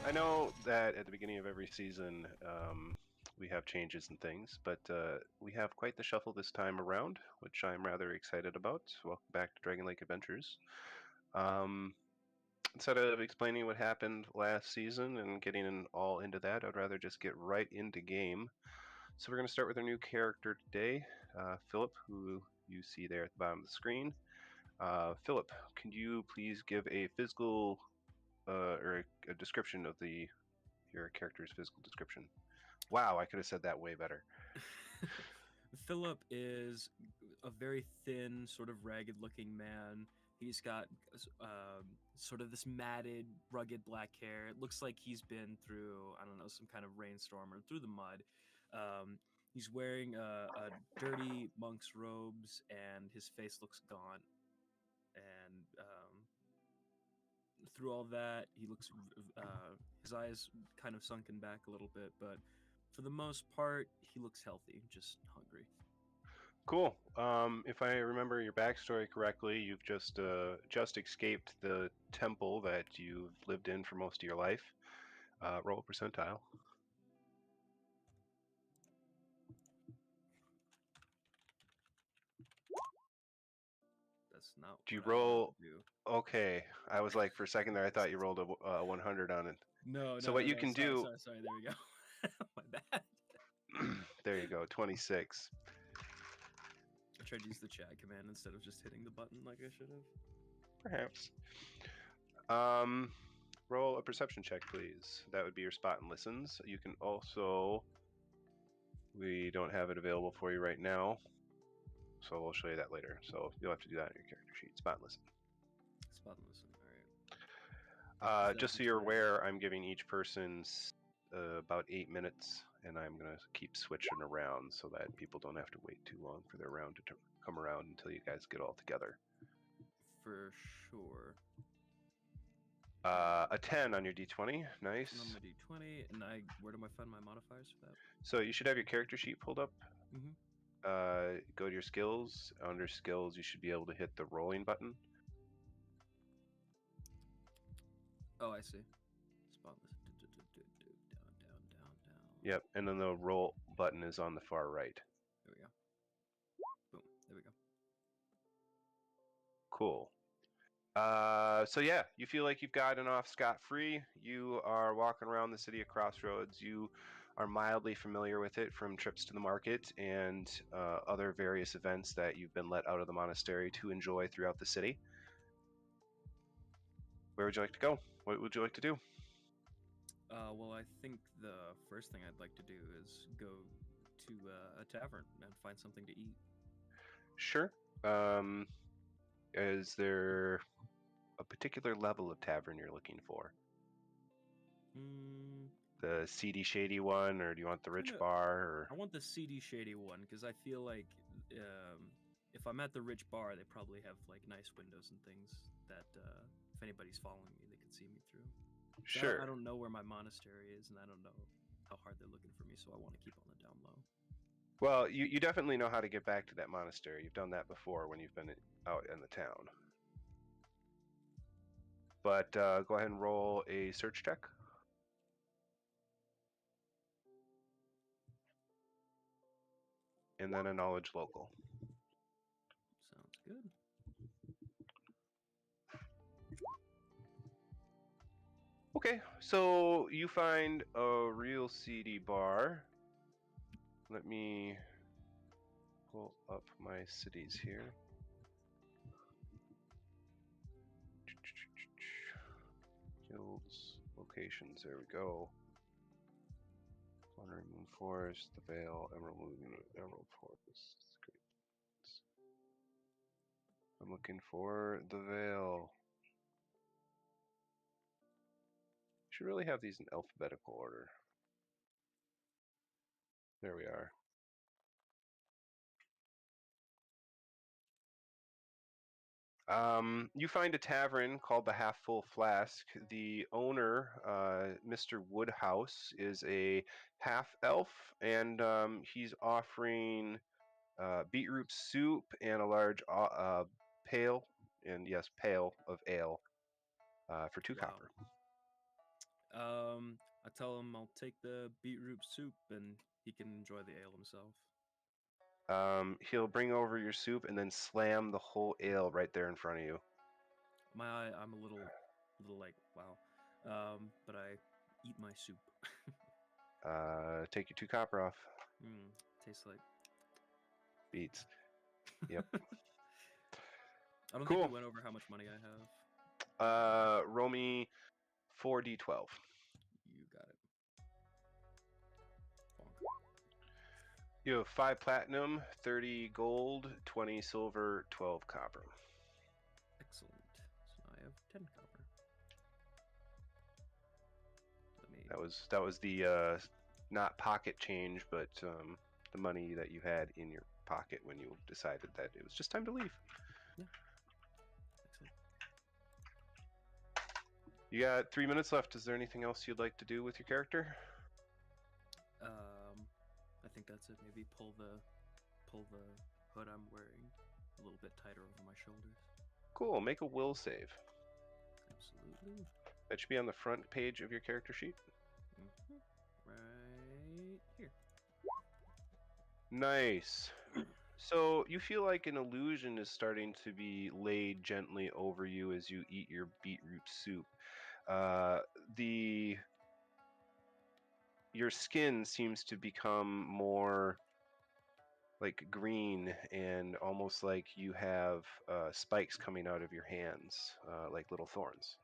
I know that at the beginning of every season we have changes and things, but we have quite the shuffle this time around, which I'm rather excited about. Welcome back to Dragon Lake Adventures. Instead of explaining what happened last season and getting all into that, I'd rather just get right into game. So we're going to start with our new character today, Philip, who you see there at the bottom of the screen. Philip, can you please give a physical or a description of your character's physical description? Wow, I could have said that way better. Philip is a very thin, sort of ragged-looking man. He's got sort of this matted, rugged black hair. It looks like he's been through, I don't know, some kind of rainstorm or through the mud. He's wearing a dirty monk's robes, and his face looks gaunt. And through all that, he looks, his eyes kind of sunken back a little bit, but for the most part, he looks healthy, just hungry. Cool. If I remember your backstory correctly, you've just escaped the temple that you've lived in for most of your life. Roll a percentile. That's not. Do you what roll? I do. Okay, I was like, for a second there, I thought you rolled a 100 on it. No. So what you can do? Sorry. There we go. My bad. There you go. 26. I tried to use the chat command instead of just hitting the button like I should have. Perhaps. Roll a perception check, please. That would be your spot and listens. You can also. We don't have it available for you right now, so we'll show you that later. So you'll have to do that in your character sheet. Spot and listen. Spot and listen. All right. Just so you're aware, I'm giving each person about 8 minutes, and I'm going to keep switching around so that people don't have to wait too long for their round to come around until you guys get all together. For sure. A 10 on your D20. Nice. On my D20, and where do I find my modifiers for that? So you should have your character sheet pulled up. Mm-hmm. Go to your skills. Under skills, you should be able to hit the rolling button. Oh, I see. Spotless. Down. Yep, and then the roll button is on the far right. There we go. Boom. There we go. Cool. So yeah, you feel like you've gotten off scot-free. You are walking around the city of Crossroads. You are mildly familiar with it from trips to the market and other various events that you've been let out of the monastery to enjoy throughout the city. Where would you like to go? What would you like to do? Well, I think the first thing I'd like to do is go to a tavern and find something to eat. Sure. Is there a particular level of tavern you're looking for? The seedy, shady one, or do you want the rich bar? Or... I want the seedy, shady one, because I feel like if I'm at the rich bar, they probably have like nice windows and things that if anybody's following me, they can see me through. Sure. I don't know where my monastery is, and I don't know how hard they're looking for me, so I want to keep on the down low. Well, you definitely know how to get back to that monastery. You've done that before when you've been out in the town. But go ahead and roll a search check. And then a knowledge local. Sounds good. Okay, so you find a real seedy bar. Let me pull up my cities here. Guilds, locations, there we go. Wandering Moon Forest, the Vale, Emerald Forest. Great. I'm looking for the Vale. Should really have these in alphabetical order. There we are. You find a tavern called the Half Full Flask. The owner, Mr. Woodhouse, is a half elf, and he's offering beetroot soup and a large pail, and yes, pail of ale for 2 copper. I tell him I'll take the beetroot soup and he can enjoy the ale himself. He'll bring over your soup and then slam the whole ale right there in front of you. I'm a little like wow, but I eat my soup. Take your 2 copper off. Tastes like Beats. Yep. I don't Cool. think we went over how much money I have. Roll me 4d12. You got it. You have 5 platinum, 30 gold, 20 silver, 12 copper. Excellent. So now I have 10 copper. That was the not pocket change, but the money that you had in your pocket when you decided that it was just time to leave. Yeah. Excellent. You got 3 minutes left. Is there anything else you'd like to do with your character? I think that's it. Maybe pull the hood I'm wearing a little bit tighter over my shoulders. Cool. Make a will save. Absolutely. That should be on the front page of your character sheet. Right here. Nice. So you feel like an illusion is starting to be laid gently over you as you eat your beetroot soup. Your skin seems to become more like green and almost like you have spikes coming out of your hands, like little thorns.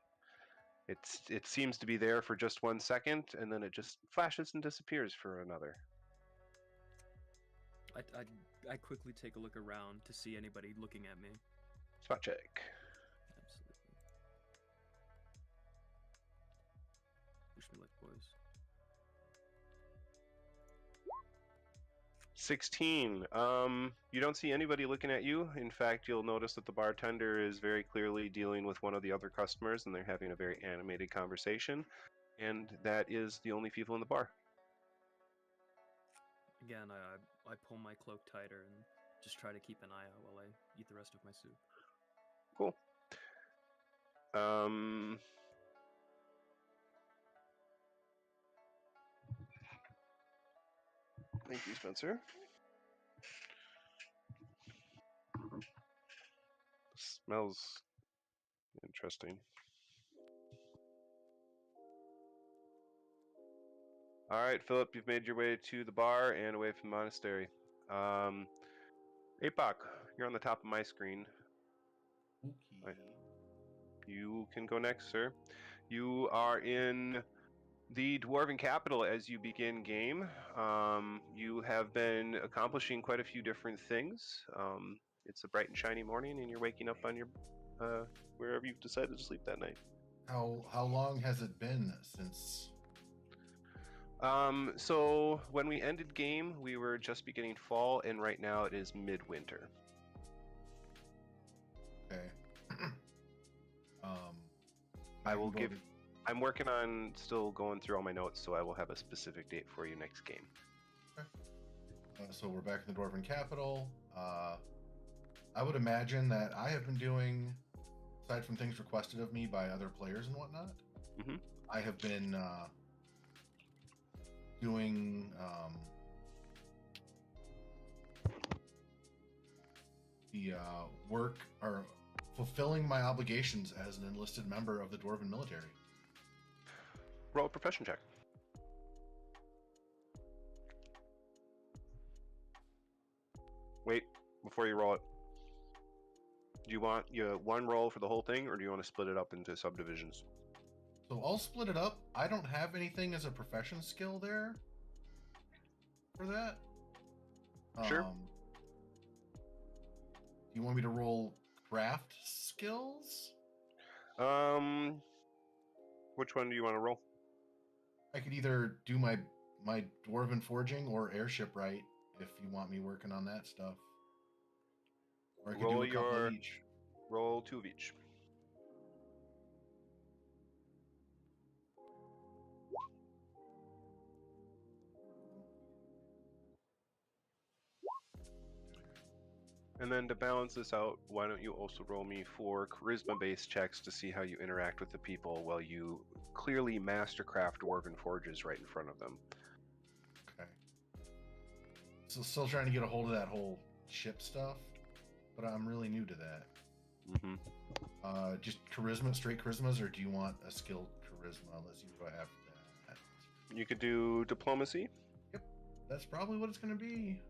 It seems to be there for just 1 second, and then it just flashes and disappears for another. I quickly take a look around to see anybody looking at me. Spot check. Absolutely. Wish me luck, boys. 16. You don't see anybody looking at you. In fact, you'll notice that the bartender is very clearly dealing with one of the other customers, and they're having a very animated conversation. And that is the only people in the bar. Again, I pull my cloak tighter and just try to keep an eye out while I eat the rest of my soup. Cool. Thank you, Spencer. Smells interesting. All right, Philip, you've made your way to the bar and away from the monastery. APOC, you're on the top of my screen. Okay. You can go next, sir. You are in the Dwarven capital as you begin game. You have been accomplishing quite a few different things. It's a bright and shiny morning, and you're waking up on your wherever you've decided to sleep that night. How long has it been since? So when we ended game, we were just beginning fall, and right now it is midwinter. Okay. I will give. I'm working on still going through all my notes, so I will have a specific date for you next game. Okay. So we're back in the Dwarven capital. I would imagine that I have been doing, aside from things requested of me by other players and whatnot, I have been doing the work or fulfilling my obligations as an enlisted member of the Dwarven military. Roll a profession check. Wait, before you roll it, do you want one roll for the whole thing, or do you want to split it up into subdivisions? So I'll split it up. I don't have anything as a profession skill there for that. Sure. Do you want me to roll craft skills? Which one do you want to roll? I could either do my dwarven forging or airship right if you want me working on that stuff. Or I could do a couple of each. Roll 2 of each. And then to balance this out, why don't you also roll me 4 charisma-based checks to see how you interact with the people while you clearly mastercraft dwarven forges right in front of them. Okay. So still trying to get a hold of that whole ship stuff, but I'm really new to that. Just charisma, straight charismas, or do you want a skilled charisma? Let's see what I have that. You could do diplomacy. Yep, that's probably what it's going to be.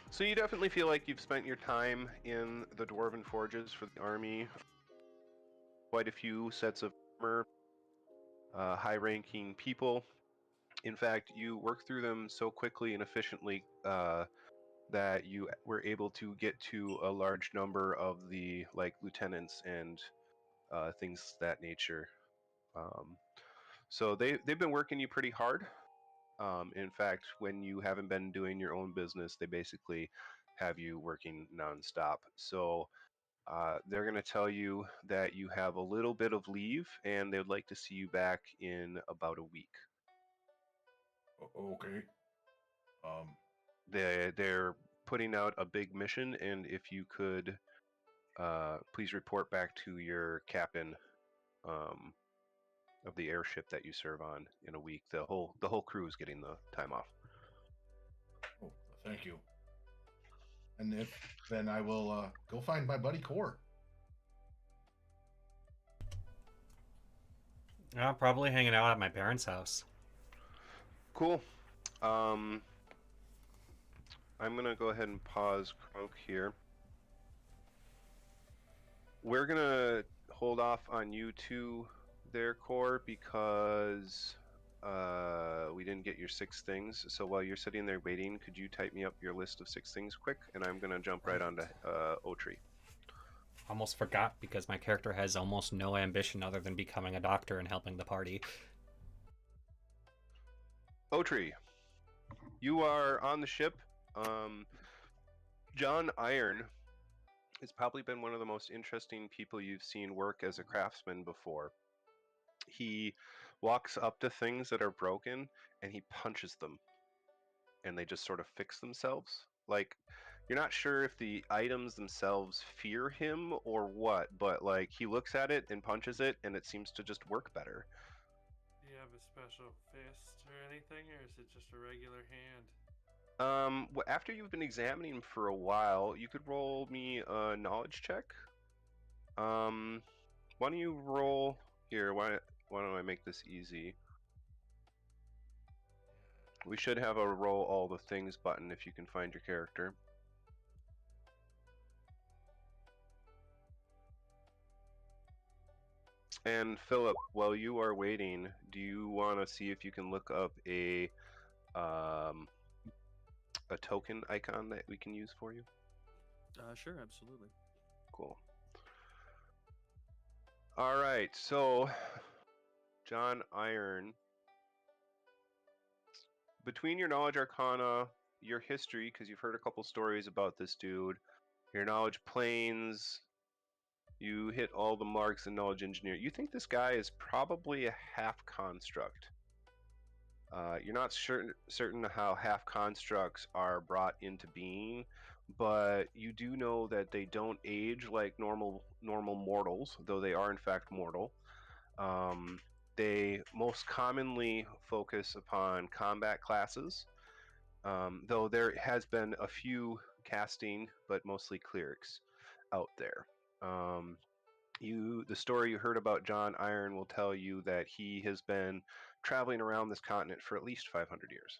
So you definitely feel like you've spent your time in the dwarven forges for the army. Quite a few sets of armor, high-ranking people. In fact, you work through them so quickly and efficiently that you were able to get to a large number of the lieutenants and things that nature. So they've been working you pretty hard. In fact, when you haven't been doing your own business, they basically have you working nonstop. So they're going to tell you that you have a little bit of leave and they would like to see you back in about a week. Okay. They're putting out a big mission, and if you could please report back to your captain of the airship that you serve on in a week. The whole crew is getting the time off. Oh, thank you. And then I will go find my buddy Core. Probably hanging out at my parents' house. Cool. I'm gonna go ahead and pause Krunk here. We're gonna hold off on you two there, Core, because we didn't get your 6 things. So while you're sitting there waiting, could you type me up your list of 6 things quick? And I'm gonna jump right onto Otri. Almost forgot because my character has almost no ambition other than becoming a doctor and helping the party. Otri, you are on the ship. John Iron has probably been one of the most interesting people you've seen work as a craftsman before. He walks up to things that are broken and he punches them, and they just sort of fix themselves. Like, you're not sure if the items themselves fear him or what, but like he looks at it and punches it and it seems to just work better. Do you have a special fist or anything, or is it just a regular hand? After you've been examining him for a while, you could roll me a knowledge check. Why don't you roll here? Why don't I make this easy? We should have a roll all the things button if you can find your character. And Philip, while you are waiting, do you want to see if you can look up a token icon that we can use for you? Sure, absolutely. Cool. All right, so John Iron, between your knowledge arcana, your history, because you've heard a couple stories about this dude, your knowledge planes, you hit all the marks in knowledge engineer. You think this guy is probably a half construct. You're not certain how half constructs are brought into being, but you do know that they don't age like normal mortals, though they are in fact mortal. They most commonly focus upon combat classes, though there has been a few casting, but mostly clerics out there. The story you heard about John Iron will tell you that he has been traveling around this continent for at least 500 years.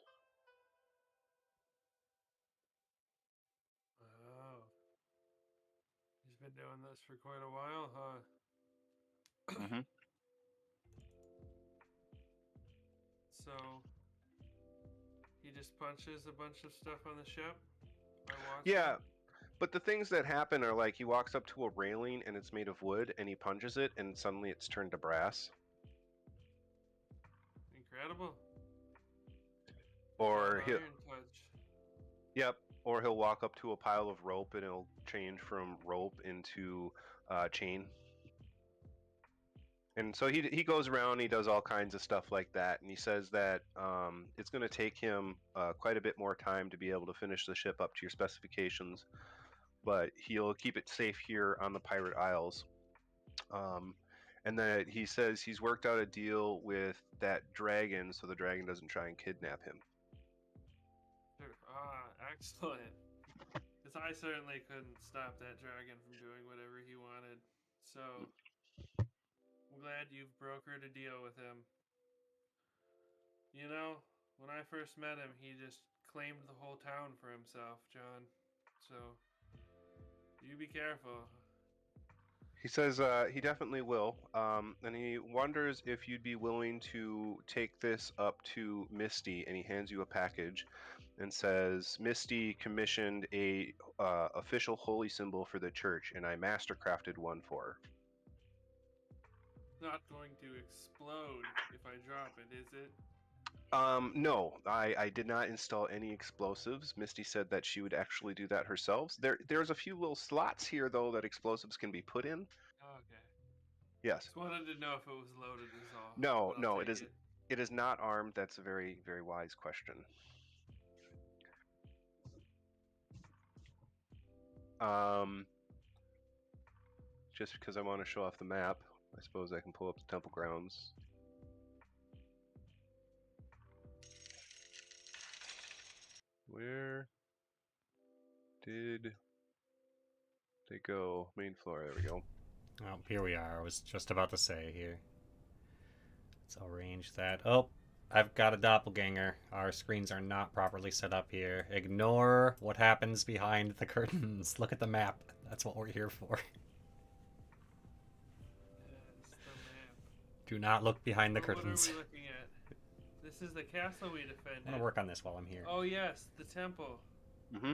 Oh. He's been doing this for quite a while, huh? Mm-hmm. So, he just punches a bunch of stuff on the ship? Yeah, but the things that happen are like he walks up to a railing and it's made of wood and he punches it and suddenly it's turned to brass. Incredible. Or Iron touch. Yep. Or he'll walk up to a pile of rope and it'll change from rope into chain. And so he goes around, he does all kinds of stuff like that, and he says that it's going to take him quite a bit more time to be able to finish the ship up to your specifications, but he'll keep it safe here on the Pirate Isles. And then he says he's worked out a deal with that dragon so the dragon doesn't try and kidnap him. Sure. Excellent. Because I certainly couldn't stop that dragon from doing whatever he wanted. So, I'm glad you've brokered a deal with him. You know, when I first met him, he just claimed the whole town for himself, John. So, you be careful. He says he definitely will, and he wonders if you'd be willing to take this up to Misty, and he hands you a package and says, Misty commissioned a official holy symbol for the church, and I mastercrafted one for her. Not going to explode if I drop it, is it? No, I did not install any explosives. Misty said that she would actually do that herself. There's a few little slots here, though, that explosives can be put in. Okay. Yes. Just wanted to know if it was loaded is all. No, it isn't. It is not armed. That's a very, very wise question. Just because I want to show off the map, I suppose I can pull up the temple grounds. Where did they go? Main floor, there we go. Oh, here we are. I was just about to say here. Let's arrange that. Oh, I've got a doppelganger. Our screens are not properly set up here. Ignore what happens behind the curtains. Look at the map. That's what we're here for. Yes, the map. Do not look behind the curtains. What are we looking at? This is the castle we defended. I'm gonna work on this while I'm here. Oh yes, the temple. Mm-hmm.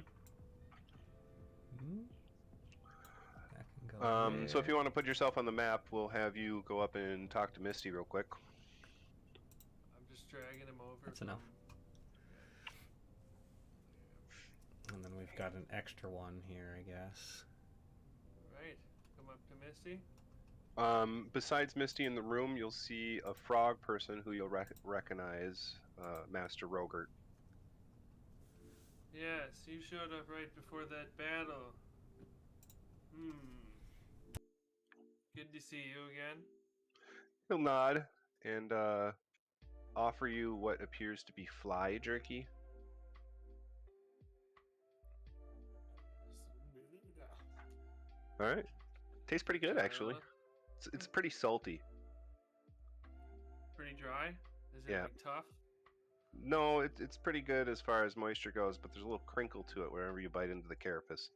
That can go So if you want to put yourself on the map, we'll have you go up and talk to Misty real quick. I'm just dragging him over. That's enough. And then we've got an extra one here, I guess. Right. Come up to Misty. Besides Misty in the room, you'll see a frog person who you'll recognize, Master Rogert. Yes, you showed up right before that battle. Good to see you again. He'll nod and offer you what appears to be fly jerky. All right, tastes pretty good actually. It's pretty salty. Pretty dry? Is it Yeah. like tough? No, it's pretty good as far as moisture goes, but there's a little crinkle to it wherever you bite into the carapace.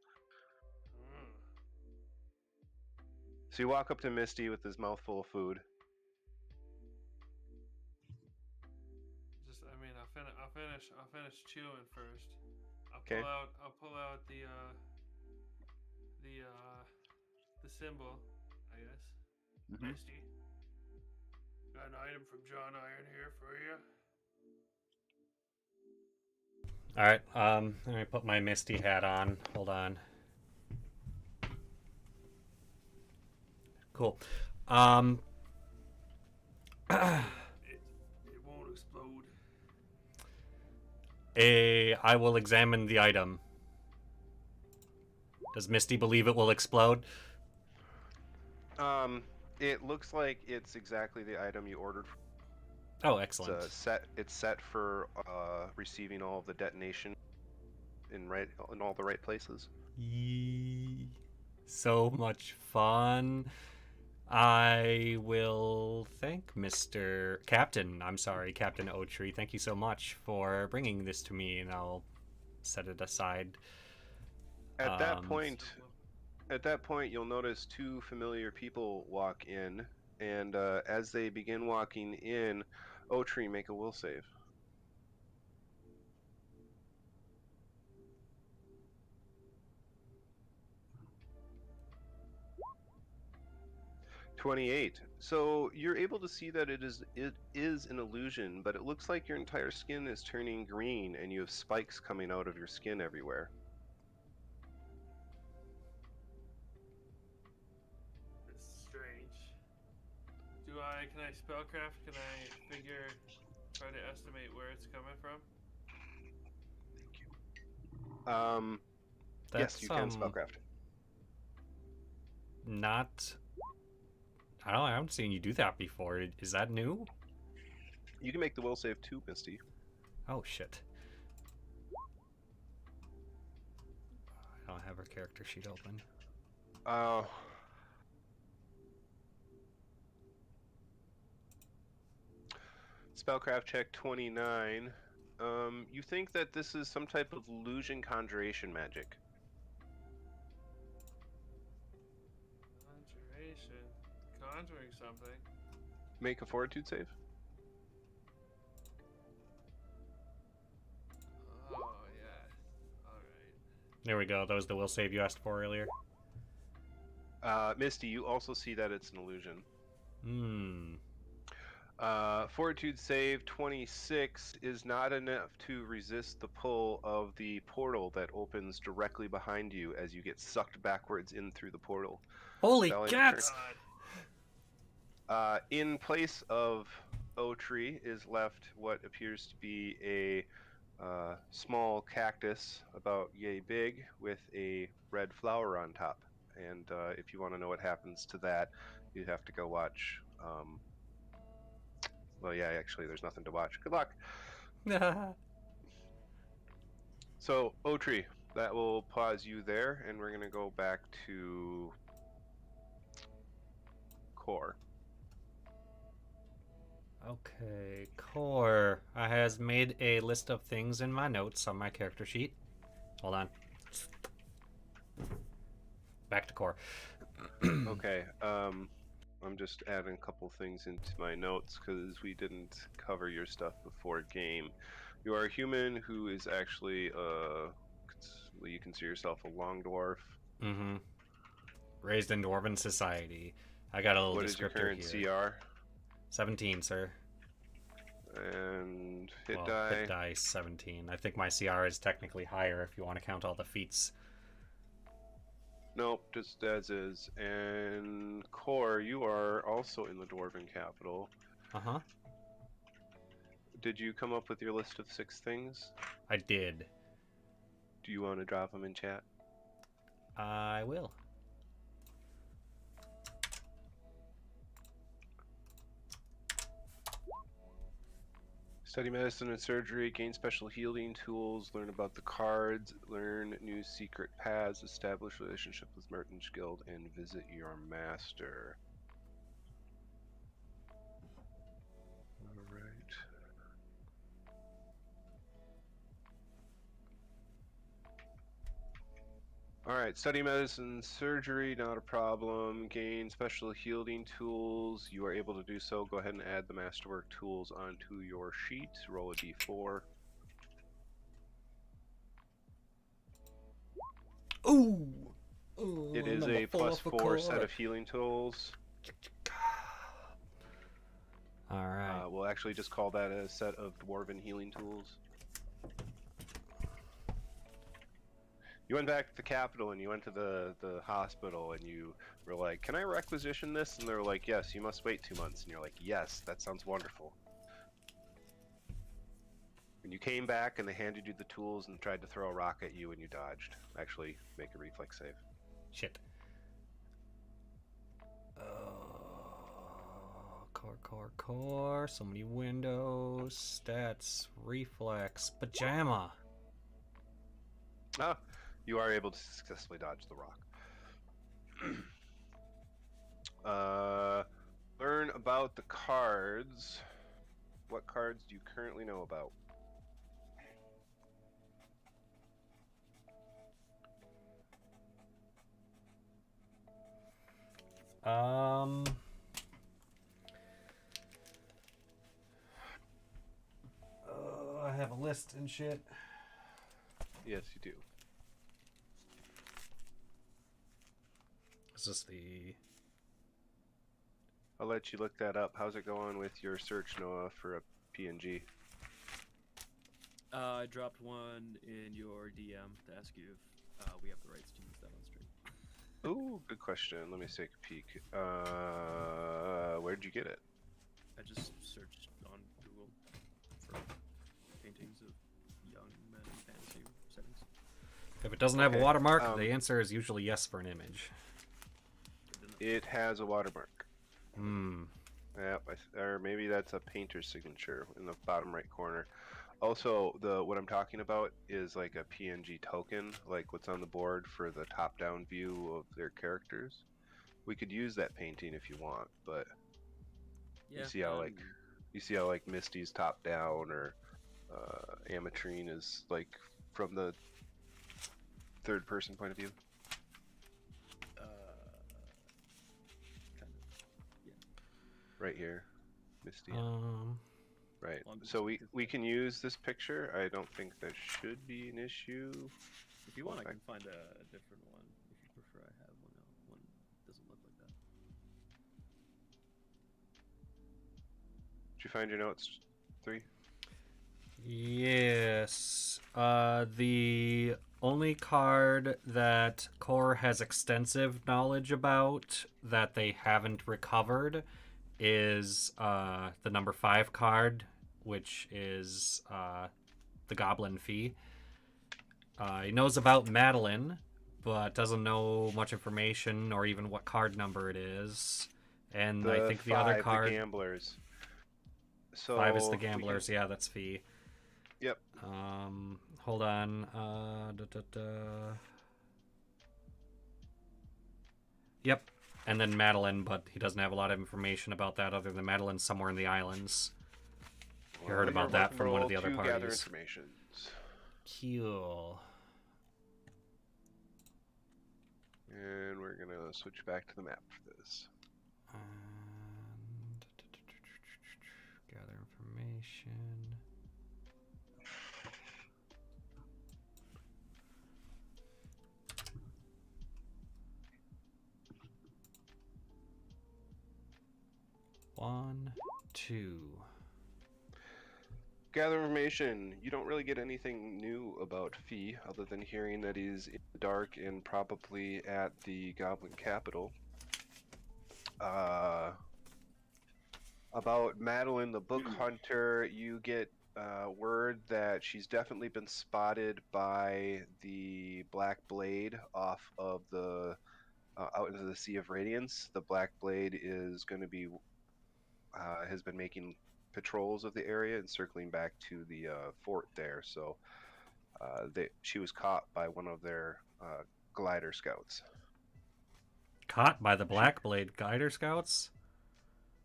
So you walk up to Misty with his mouth full of food. I'll finish chewing first. Okay. I'll pull out the symbol, I guess. Mm-hmm. Misty. Got an item from John Iron here for you. Alright, let me put my Misty hat on. Hold on. Cool. It won't explode. I will examine the item. Does Misty believe it will explode? It looks like it's exactly the item you ordered. Oh, excellent. It's set for receiving all of the detonation in all the right places. Yee. So much fun. I will thank Mr. Captain. I'm sorry, Captain Otree. Thank you so much for bringing this to me, and I'll set it aside. At that point, you'll notice two familiar people walk in, and as they begin walking in, Otree, make a will save. $28. So you're able to see that it is an illusion, but it looks like your entire skin is turning green, and you have spikes coming out of your skin everywhere. Can I spellcraft? Can I try to estimate where it's coming from? Yes, you can spellcraft. Not. I haven't seen you do that before. Is that new? You can make the will save too, Misty. Oh shit. I don't have her character sheet open. Spellcraft check 29. You think that this is some type of illusion conjuration magic? Conjuration. Conjuring something. Make a fortitude save. Oh, yeah. Alright. There we go. That was the will save you asked for earlier. Misty, you also see that it's an illusion. Hmm. Fortitude save 26 is not enough to resist the pull of the portal that opens directly behind you as you get sucked backwards in through the portal. Holy Valiant cats! In place of O-Tree is left what appears to be a small cactus about yay big with a red flower on top. And if you want to know what happens to that, you have to go watch. Well, yeah, actually, there's nothing to watch. Good luck. So, O-Tree, that will pause you there, and we're going to go back to Core. Okay, Core. I has made a list of things in my notes on my character sheet. Hold on. Back to Core. Okay, I'm just adding a couple things into my notes because we didn't cover your stuff before game. You are a human who is actually, you consider yourself a long dwarf. Mm-hmm. Raised in Dwarven society. I got a little What is your current here. CR? 17, sir. And hit Hit die 17. I think my CR is technically higher if you want to count all the feats. Nope, just as is. And Core, you are also in the Dwarven capital. Uh-huh. Did you come up with your list of 6 things? I did. Do you want to drop them in chat? I will. Study medicine and surgery, gain special healing tools, learn about the cards, learn new secret paths, establish relationship with Merton's Guild, and visit your master. Alright. Alright, study medicine, surgery, not a problem. Gain special healing tools. You are able to do so. Go ahead and add the masterwork tools onto your sheet. Roll a d4. Ooh! It is a +4 set of healing tools. Alright. We'll actually just call that a set of dwarven healing tools. You went back to the capital and you went to the hospital and you were like, can I requisition this? And they were like, yes, you must wait 2 months. And you're like, yes, that sounds wonderful. And you came back and they handed you the tools and tried to throw a rock at you and you dodged. Actually, make a reflex save. Shit. Core. So many windows. Stats. Reflex. Pajama. Ah, you are able to successfully dodge the rock. Learn about the cards. What cards do you currently know about? I have a list and shit. Yes, you do. Is this the... I'll let you look that up. How's it going with your search, Noah, for a PNG? I dropped one in your DM to ask you if we have the rights to use that on stream. Ooh, good question. Let me take a peek. Where'd you get it? I just searched on Google for paintings of young men in fantasy settings. If it doesn't have a Okay, watermark, the answer is usually yes for an image. It has a watermark. Hmm. Yeah, or maybe that's a painter's signature in the bottom right corner. Also, what I'm talking about is like a PNG token, like what's on the board for the top-down view of their characters. We could use that painting if you want, but Yeah, you see how like Misty's top down, or Ametrine is like from the third-person point of view. kind of. Yeah. Right here, Misty. Right. Well, So we can use this picture. I don't think that should be an issue. If you want, I can find a different one if you prefer. I have one that doesn't look like that. Did you find your notes, 3? Yes. The only card that Core has extensive knowledge about that they haven't recovered is the number 5 card, which is the Goblin Fee. He knows about Madeline, but doesn't know much information or even what card number it is. And I think the other card... the Gamblers. So 5 is the Gamblers, yeah, that's Fee. Yep. Hold on. Yep. And then Madeline, but he doesn't have a lot of information about that other than Madeline's somewhere in the islands. You heard about that from one of the other parties. Gather information. Cool. And we're gonna switch back to the map for this. And... gather information. One, two. Gather information. You don't really get anything new about Fee other than hearing that he's in the dark and probably at the Goblin Capital. About Madeline the Book Hunter, you get word that she's definitely been spotted by the Black Blade off of the out into the Sea of Radiance. The Black Blade is going to be has been making patrols of the area and circling back to the fort there. So she was caught by one of their glider scouts. Caught by the Black Blade glider scouts?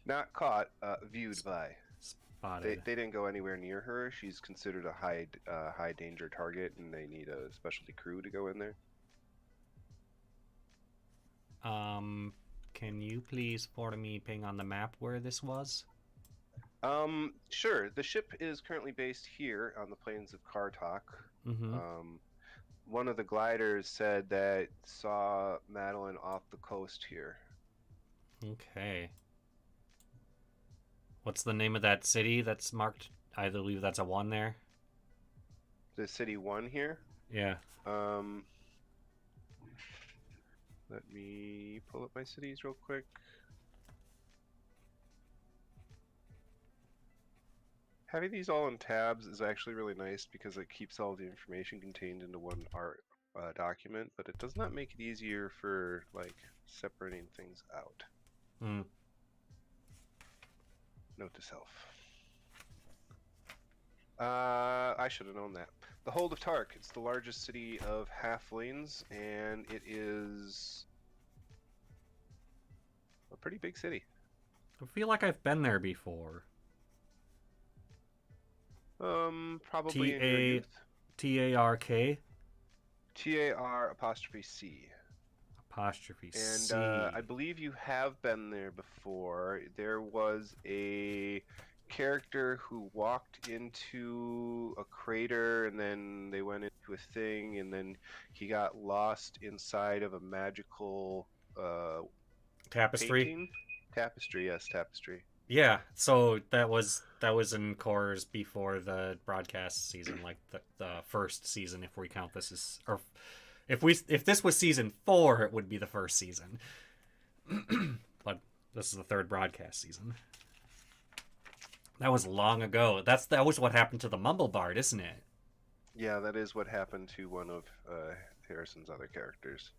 Not caught, viewed by. Spotted. They didn't go anywhere near her. She's considered a high danger target, and they need a specialty crew to go in there. Can you please for me ping on the map where this was? Sure. The ship is currently based here on the plains of Kartok. Mm-hmm. One of the gliders said that saw Madeline off the coast here. Okay. What's the name of that city that's marked? I believe that's a 1 there. The city 1 here? Yeah. Let me pull up my cities real quick. Having these all in tabs is actually really nice because it keeps all the information contained into one document, but it does not make it easier for like separating things out. Note to self. I should have known that. The Hold of Tark. It's the largest city of halflings, and it is a pretty big city. I feel like I've been there before. Probably in your youth. T-A-R-K? T-A-R''C. Apostrophe And C. I believe you have been there before. There was a character who walked into a crater, and then they went into a thing, and then he got lost inside of a magical Tapestry? painting. Tapestry, yes, tapestry. Yeah, so that was in Cores before the broadcast season, like the first season, if we count this as, or If this was season 4, it would be the first season. But this is the third broadcast season. That was long ago. That was what happened to the Mumble Bard, isn't it? Yeah, that is what happened to one of Harrison's other characters.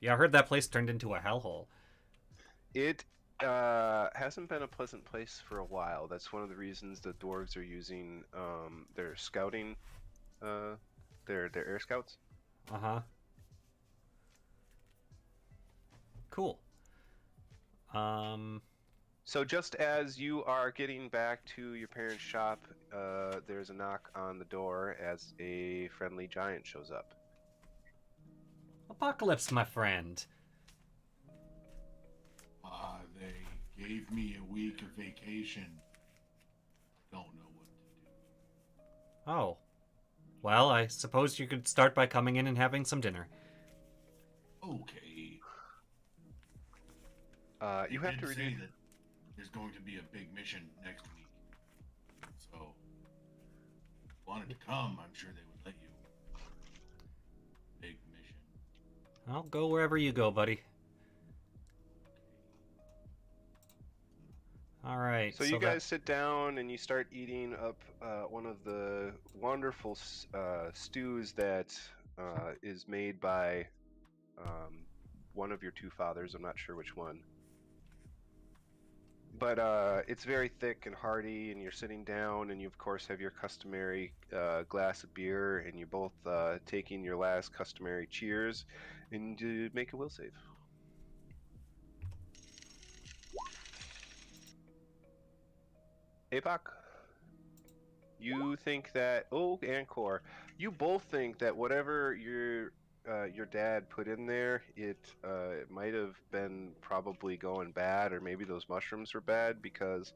Yeah, I heard that place turned into a hellhole. It hasn't been a pleasant place for a while. That's one of the reasons the dwarves are using their scouting, their air scouts. Uh-huh. Cool. So just as you are getting back to your parents' shop, there's a knock on the door as a friendly giant shows up. Apocalypse, my friend. They gave me a week of vacation. I don't know what to do. Oh. Well, I suppose you could start by coming in and having some dinner. Okay. You have to say that there's going to be a big mission next week. So, if you wanted to come, I'm sure they would let you. Big mission. I'll go wherever you go, buddy. All right. So you guys sit down and you start eating up one of the wonderful stews that is made by one of your two fathers. I'm not sure which one. But it's very thick and hearty, and you're sitting down, and you, of course, have your customary glass of beer, and you're both taking your last customary cheers, and make a will save. APOC, you think that... Oh, and Core, you both think that whatever your dad put in there, it might have been probably going bad, or maybe those mushrooms were bad, because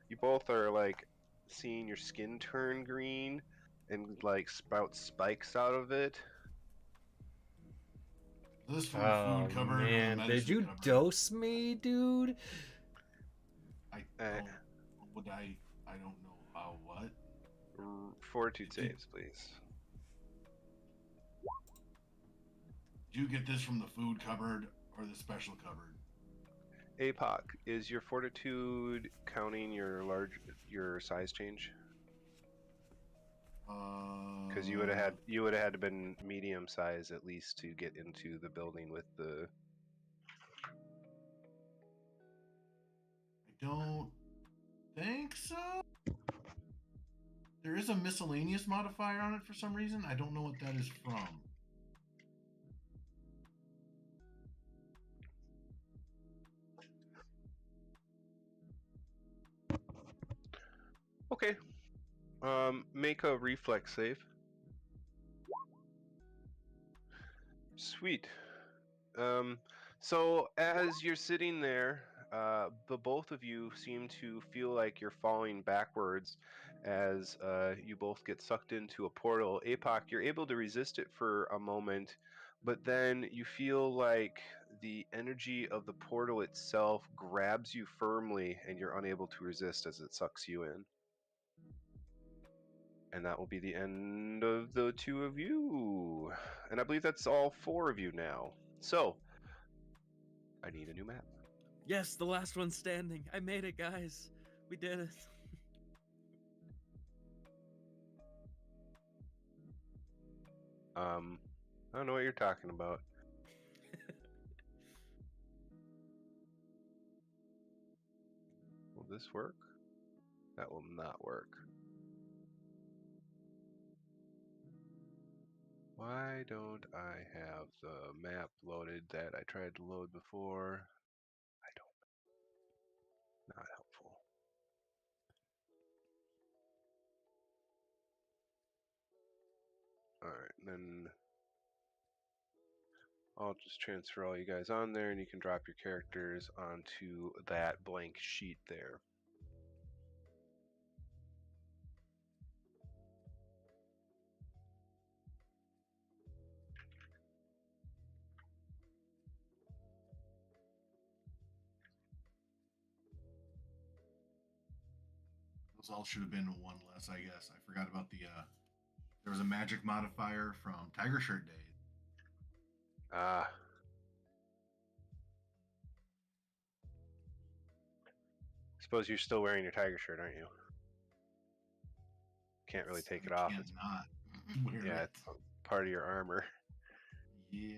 you both are like seeing your skin turn green and like sprout spikes out of it. This from the food cupboard. Man, did you dose me, dude? I don't know how. What? Fortitude saves, please. Do you get this from the food cupboard or the special cupboard? APOC, is your fortitude counting your size change? Because you would have had to been medium size at least to get into the building with the. I don't think so. There is a miscellaneous modifier on it for some reason. I don't know what that is from. Okay. Make a reflex save. Sweet. So as you're sitting there, the both of you seem to feel like you're falling backwards as you both get sucked into a portal. APOC, you're able to resist it for a moment, but then you feel like the energy of the portal itself grabs you firmly and you're unable to resist as it sucks you in. And that will be the end of the two of you. And I believe that's all four of you now. So, I need a new map. Yes, the last one standing. I made it, guys. We did it. I don't know what you're talking about. Will this work? That will not work. Why don't I have the map loaded that I tried to load before? I don't. Not helpful. Alright, then I'll just transfer all you guys on there and you can drop your characters onto that blank sheet there. Those all should have been one less, I guess. I forgot about the there was a magic modifier from Tiger Shirt Days Ah. Suppose you're still wearing your tiger shirt, aren't you? Can't really take it off. Can't It's not wear yeah, it. it's part of your armor. Yeah.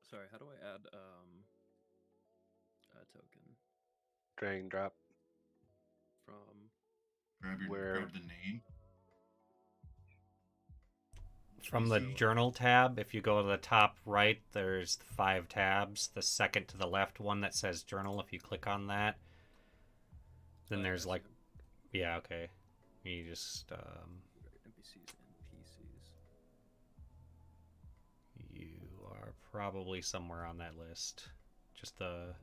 Sorry, how do I add a token Drag and drop. from? Grab the name. From the journal tab, if you go to the top right, there's 5 tabs. The second to the left one that says journal, if you click on that, then there's like, yeah, okay. You just, NPCs and PCs. You are probably somewhere on that list. Just the...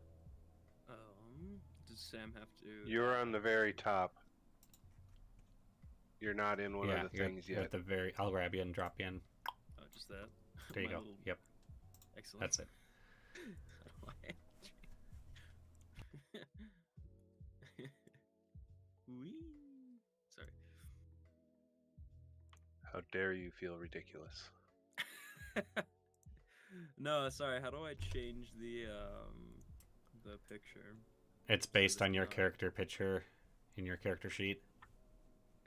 Does Sam have to... You're on the very top. You're not in one of the things you're yet. at the very... I'll grab you and drop you in. Oh, just that? There you go. Little... Yep. Excellent. That's it. Wee. Sorry. How dare you feel ridiculous? No, sorry. How do I change the picture? It's based on your character picture in your character sheet.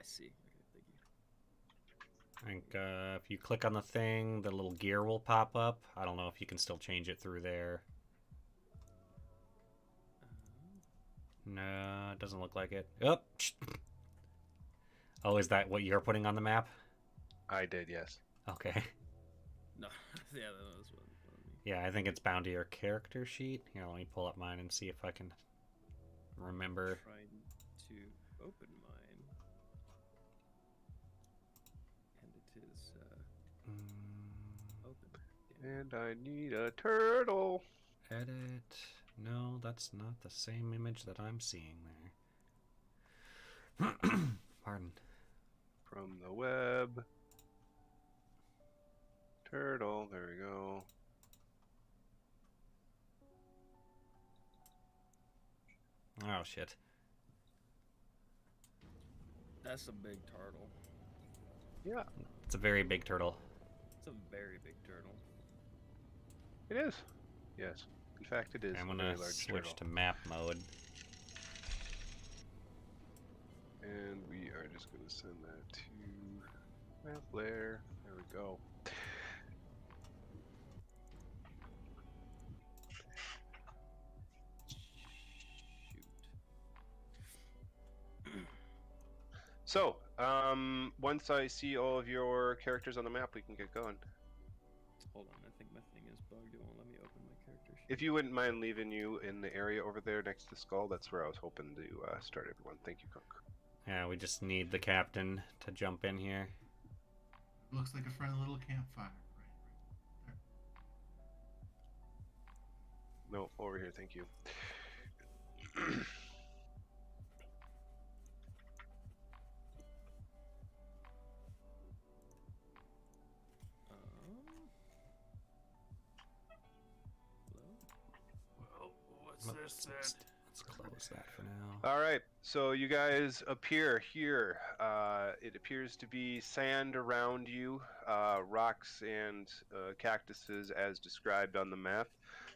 I see. Okay, thank you. I think if you click on the thing, the little gear will pop up. I don't know if you can still change it through there. No, it doesn't look like it. Oh, oh, is that what you're putting on the map? I did, yes. Okay. No, yeah, that was what Yeah, I think it's bound to your character sheet. Here, let me pull up mine and see if I can remember. I'm trying to open mine, and it is open. And I need a turtle. Edit. No, that's not the same image that I'm seeing there. Pardon. From the web. Turtle, there we go. Oh, shit. That's a big turtle. Yeah. It's a very big turtle. It's a very big turtle. It is. Yes. In fact, it is. I'm a going very to large switch turtle. to map mode. And we are just going to send that to map layer. There we go. So, once I see all of your characters on the map, we can get going. Hold on, I think my thing is bugged. It won't let me open my character sheet. If you wouldn't mind leaving you in the area over there next to Skull, that's where I was hoping to start everyone. Thank you, Kunk. Yeah, we just need the captain to jump in here. Looks like a friendly little campfire. Right there. No, over here, thank you. Well, what's this Let's then? close that for now. All right, so you guys appear here. It appears to be sand around you, rocks and cactuses as described on the map.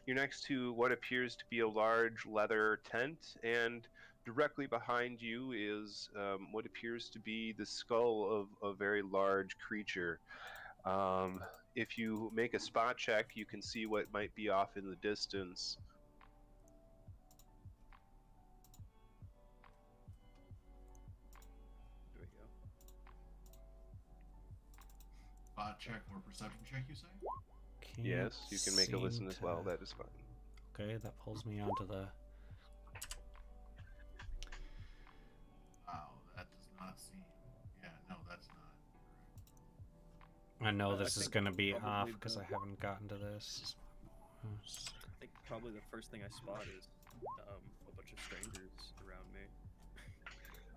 You're next to what appears to be a large leather tent, and directly behind you is what appears to be the skull of a very large creature. If you make a spot check, you can see what might be off in the distance. There we go. Spot check or perception check, you say? Can't Yes, you can make a listen as well. to- That is fine. Okay, that pulls me onto the... Wow, that does not seem. Yeah, no, that's not. I know I this is think going to be probably off because the- I haven't gotten to this. I think probably the first thing I spot is a bunch of strangers around me.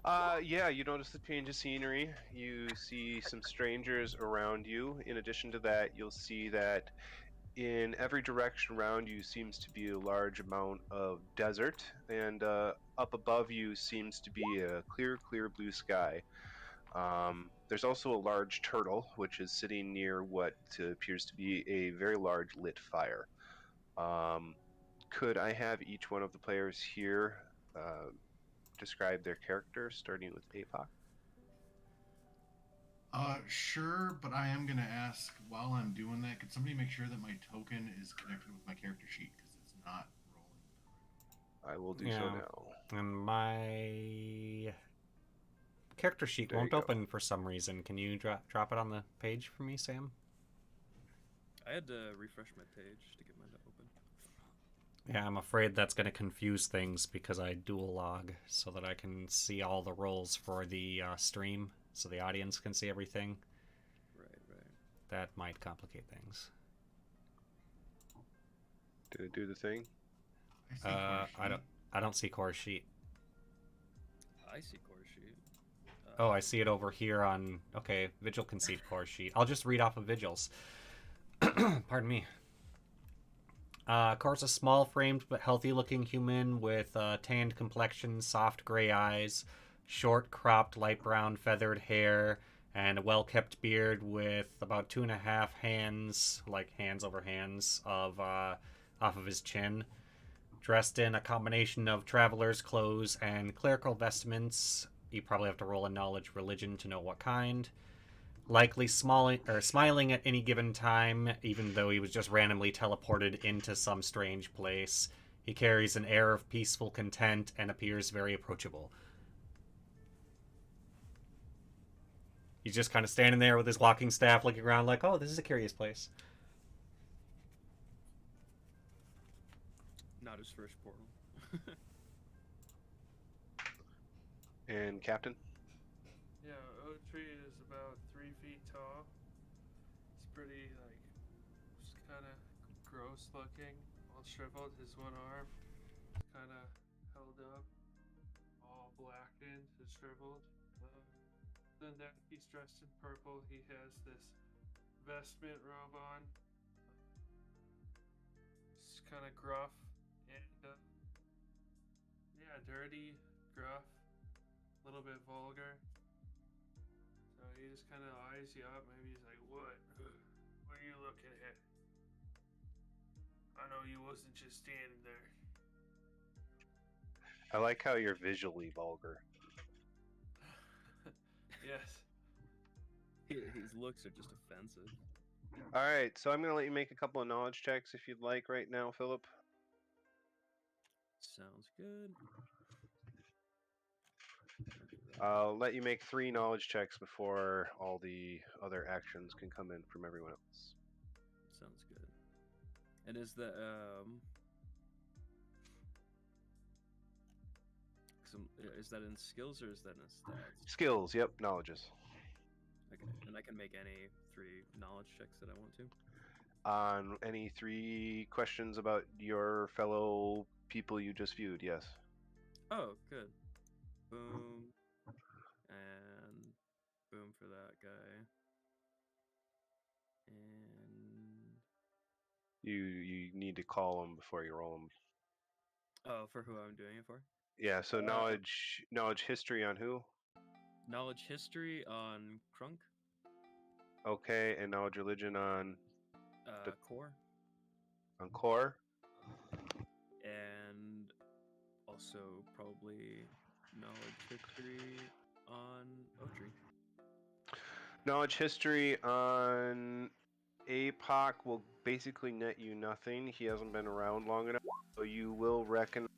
Yeah, you notice the change of scenery. You see some strangers around you. In addition to that, you'll see that in every direction around you seems to be a large amount of desert, and up above you seems to be a clear, clear blue sky. There's also a large turtle, which is sitting near what appears to be a very large lit fire. Um, could I have each one of the players here describe their character, starting with APOC? Sure, but I am gonna ask while I'm doing that. Could somebody make sure that my token is connected with my character sheet because it's not rolling? I will do so now. And my character sheet There you won't go. open for some reason. Can you drop it on the page for me, Sam? I had to refresh my page to get mine to open. Yeah, I'm afraid that's going to confuse things because I dual log so that I can see all the rolls for the stream so the audience can see everything. Right. That might complicate things. Did it do the thing? I don't see core sheet. I see core sheet. Oh, I see it over here on... Okay, Vigil can see core sheet. I'll just read off of Vigil's. Pardon me. Core's a small-framed but healthy-looking human with tanned complexion, soft gray eyes, short-cropped light brown feathered hair, and a well-kept beard with about 2.5 hands, like hands over hands, of off of his chin. Dressed in a combination of traveler's clothes and clerical vestments. You probably have to roll a knowledge religion to know what kind. Likely smiling at any given time, even though he was just randomly teleported into some strange place. He carries an air of peaceful content and appears very approachable. He's just kind of standing there with his walking staff looking around like, oh, this is a curious place. Not his first portal. And Captain? Yeah, oak tree is about 3 feet tall. It's pretty, just kind of gross looking. All shriveled. His one arm is kind of held up, all blackened and shriveled. Then that he's dressed in purple. He has this vestment robe on. It's kind of gruff and yeah, dirty, gruff, a little bit vulgar. So he just kind of eyes you up. Maybe he's like, "What? What are you looking at? I know you wasn't just standing there." I like how you're visually vulgar. Yes. His looks are just offensive. Alright, so I'm going to let you make a couple of knowledge checks if you'd like right now, Philip. Sounds good. I'll let you make 3 knowledge checks before all the other actions can come in from everyone else. Sounds good. And is that is that in skills or is that in stats? Skills, yep, knowledges. Okay, and I can make any 3 knowledge checks that I want to. On any 3 questions about your fellow people you just viewed, yes. Oh, good. Boom. And boom for that guy. And You need to call them before you roll them. oh, for who I'm doing it for? Yeah, so knowledge history on who? Knowledge history on Krunk. Okay, and knowledge religion on Core. on Core. And also probably knowledge history on Otri. Knowledge history on APOC will basically net you nothing. He hasn't been around long enough, so you will recognize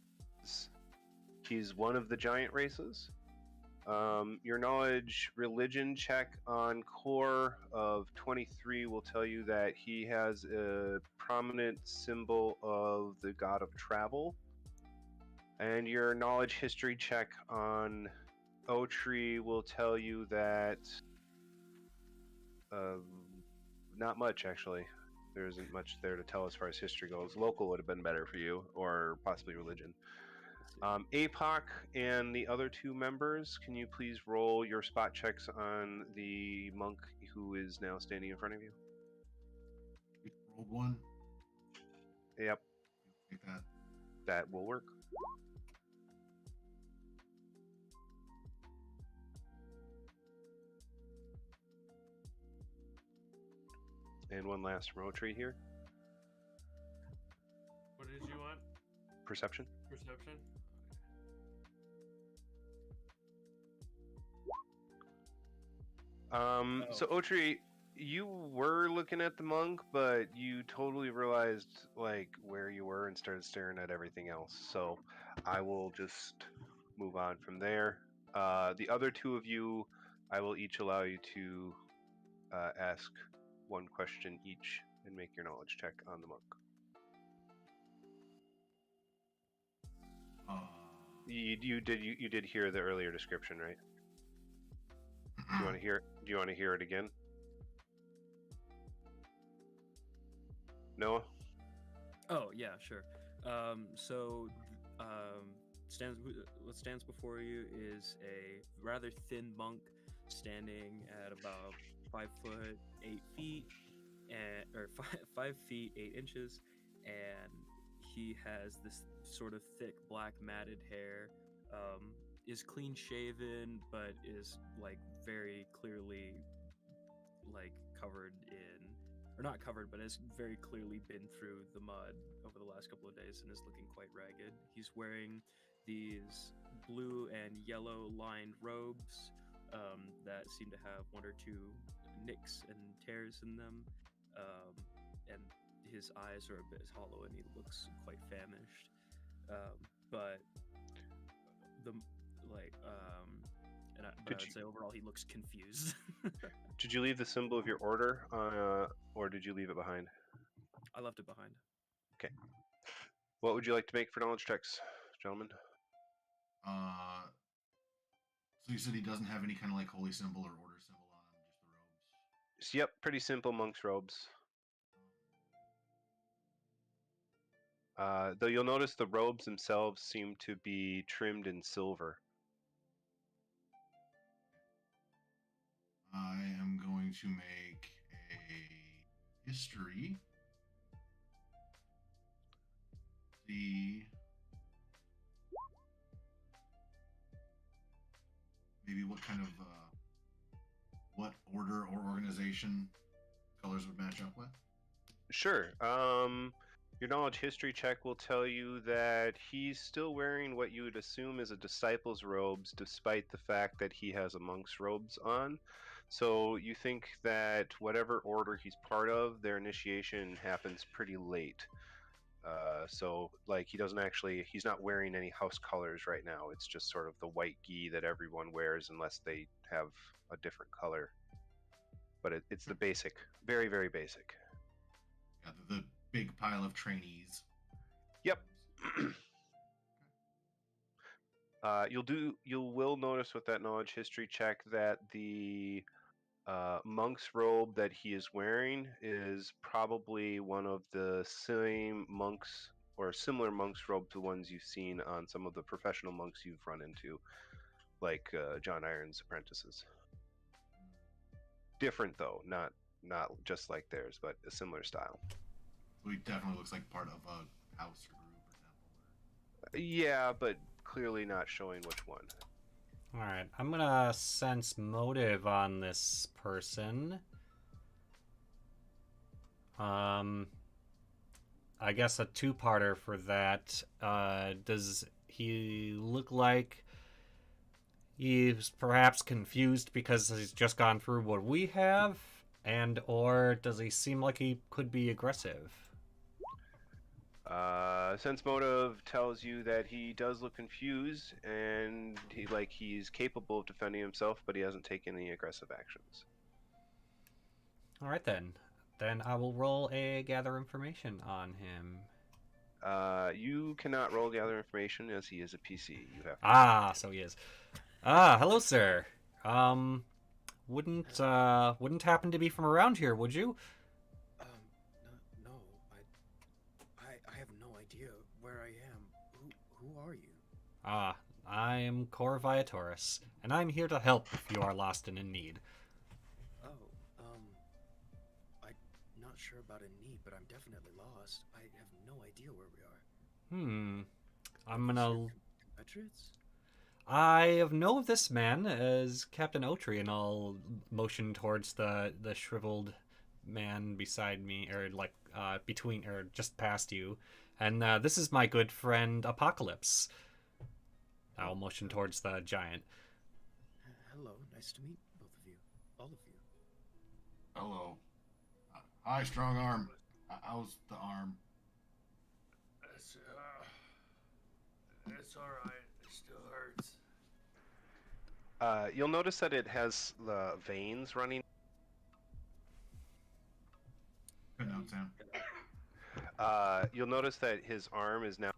he's one of the giant races. Your knowledge religion check on Core of 23 will tell you that he has a prominent symbol of the god of travel. And your knowledge history check on Otri will tell you that not much, actually. There isn't much there to tell as far as history goes. Local would have been better for you, or possibly religion. APOC and the other 2 members, can you please roll your spot checks on the monk who is now standing in front of you? Rolled 1. Yep. Take that. That will work. And one last from Otri here. What did you want? Perception. Perception? So Otri, you were looking at the monk, but you totally realized like where you were and started staring at everything else. So I will just move on from there. The other 2 of you, I will each allow you to ask 1 question each and make your knowledge check on the monk. You did hear the earlier description, right? Do you want to hear it again? Noah? Oh yeah, sure. What stands before you is a rather thin monk standing at about 5'8", or 5 feet 8 inches, and he has this sort of thick black matted hair. Is clean shaven, but is like very clearly like covered in, or not covered, but has very clearly been through the mud over the last couple of days and is looking quite ragged. He's wearing these blue and yellow lined robes that seem to have 1 or 2 nicks and tears in them, and his eyes are a bit hollow and he looks quite famished. But I'd say overall he looks confused. Did you leave the symbol of your order, or did you leave it behind? I left it behind. Okay. What would you like to make for knowledge checks, gentlemen? So you said he doesn't have any kind of like holy symbol or order symbol on him, just the robes? Yep, pretty simple monk's robes. Though you'll notice the robes themselves seem to be trimmed in silver. I am going to make a history. See maybe what kind of what order or organization colors would match up with. Sure. Your knowledge history check will tell you that he's still wearing what you would assume is a disciple's robes, despite the fact that he has a monk's robes on. So you think that whatever order he's part of, their initiation happens pretty late. So like he's not wearing any house colors right now. It's just sort of the white gi that everyone wears unless they have a different color. But it's the basic, very, very basic. Yeah, the big pile of trainees. Yep. You will notice with that knowledge history check that the monk's robe that he is wearing is probably one of the same monks or similar monk's robe to ones you've seen on some of the professional monks you've run into, like John Iron's apprentices. Different though, not just like theirs, but a similar style. So he definitely looks like part of a house or group or temple. Yeah, but clearly not showing which one. Alright, I'm gonna sense motive on this person. I guess a 2-parter for that. Does he look like he's perhaps confused because he's just gone through what we have? And or does he seem like he could be aggressive? Sense motive tells you that he does look confused and he's capable of defending himself, but he hasn't taken any aggressive actions. All right then. Then I will roll a gather information on him. You cannot roll gather information as he is a PC. You have to so he is. Hello, sir. Wouldn't happen to be from around here, would you? No, I have no idea where I am. Who are you? I am Cor Viatoris, and I'm here to help if you are lost and in need. Oh, I'm not sure about a need, but I'm definitely lost. I have no idea where we are. I'm Are these gonna... your compatriots? I know of this man as Captain Otri, and I'll motion towards the shriveled man beside me, or like between, or just past you. And this is my good friend Apocalypse. I'll motion towards the giant. Hello, nice to meet both of you. All of you. Hello. Hi, strong arm. How's the arm? It's all right. It still hurts. You'll notice that it has the veins running. Good note, Sam. You'll notice that his arm is now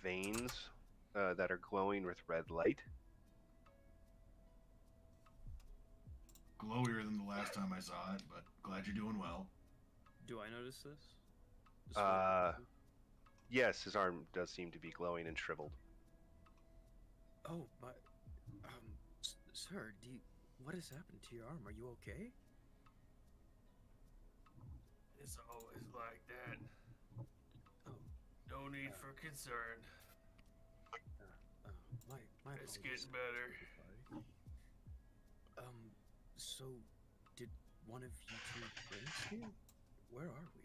veins that are glowing with red light. Glowier than the last time I saw it, but glad you're doing well. Do I notice this? Yes, his arm does seem to be glowing and shriveled. Oh, but, sir, what has happened to your arm? Are you okay? It's always like that. Oh. No need for concern. My It's apologies. getting better. So, did one of you two bring us here? Where are we?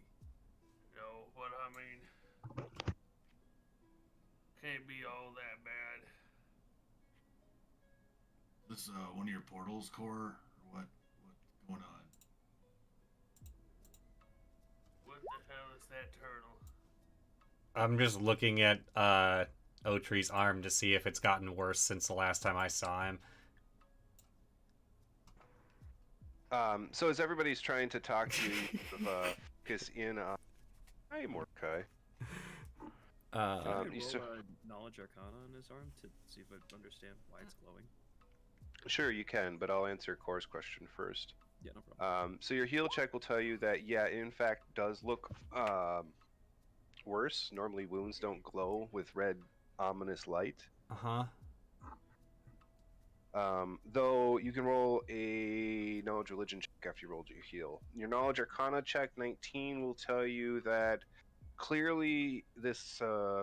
No, what I mean, can't be all that bad. This one of your portals, Core? Or what's going on? What the hell is that turtle? I'm just looking at Otri's arm to see if it's gotten worse since the last time I saw him. So as everybody's trying to talk to you, you sort of, focus in on... Hi, Mordecai. Can I roll you a knowledge arcana on his arm to see if I understand why it's glowing? Sure, you can, but I'll answer Core's question first. Yeah, no problem. So your heal check will tell you that, yeah, it in fact does look worse. Normally wounds don't glow with red, ominous light. Uh-huh. Though you can roll a knowledge religion check after you rolled your heal. Your knowledge arcana check 19 will tell you that clearly this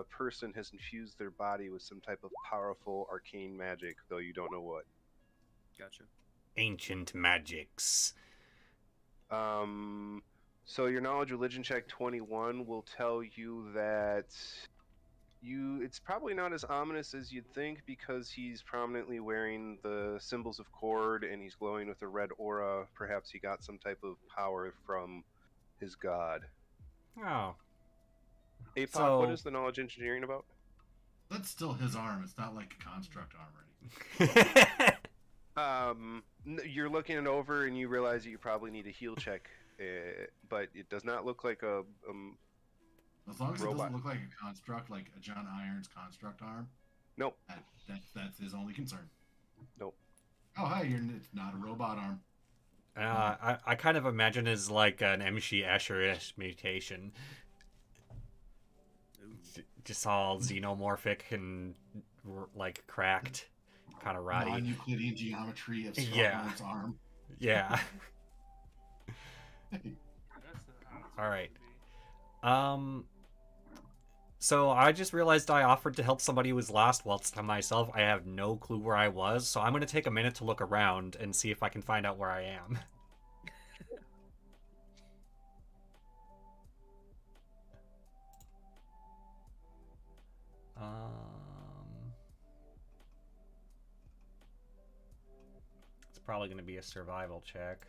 person has infused their body with some type of powerful arcane magic, though you don't know what. Gotcha. Ancient magics. So your knowledge religion check 21 will tell you that it's probably not as ominous as you'd think, because he's prominently wearing the symbols of Cord and he's glowing with a red aura. Perhaps he got some type of power from his god. Oh. Apoc, what is the knowledge engineering about? That's still his arm. It's not like a construct arm or anything. You're looking it over and you realize that you probably need a heal check, but it does not look like a As long as robot. It doesn't look like a construct, like a John Irons construct arm. Nope. That's his only concern. Nope. Oh, hi, it's not a robot arm. I kind of imagine it as like an MC Escher-ish mutation. Just all xenomorphic and like cracked, kind of rotty. Non-Euclidean geometry of Strongman's arm. Yeah. That's not how it's All right. supposed to be. So I just realized I offered to help somebody who was lost whilst to myself. I have no clue where I was, so I'm going to take a minute to look around and see if I can find out where I am. It's probably going to be a survival check.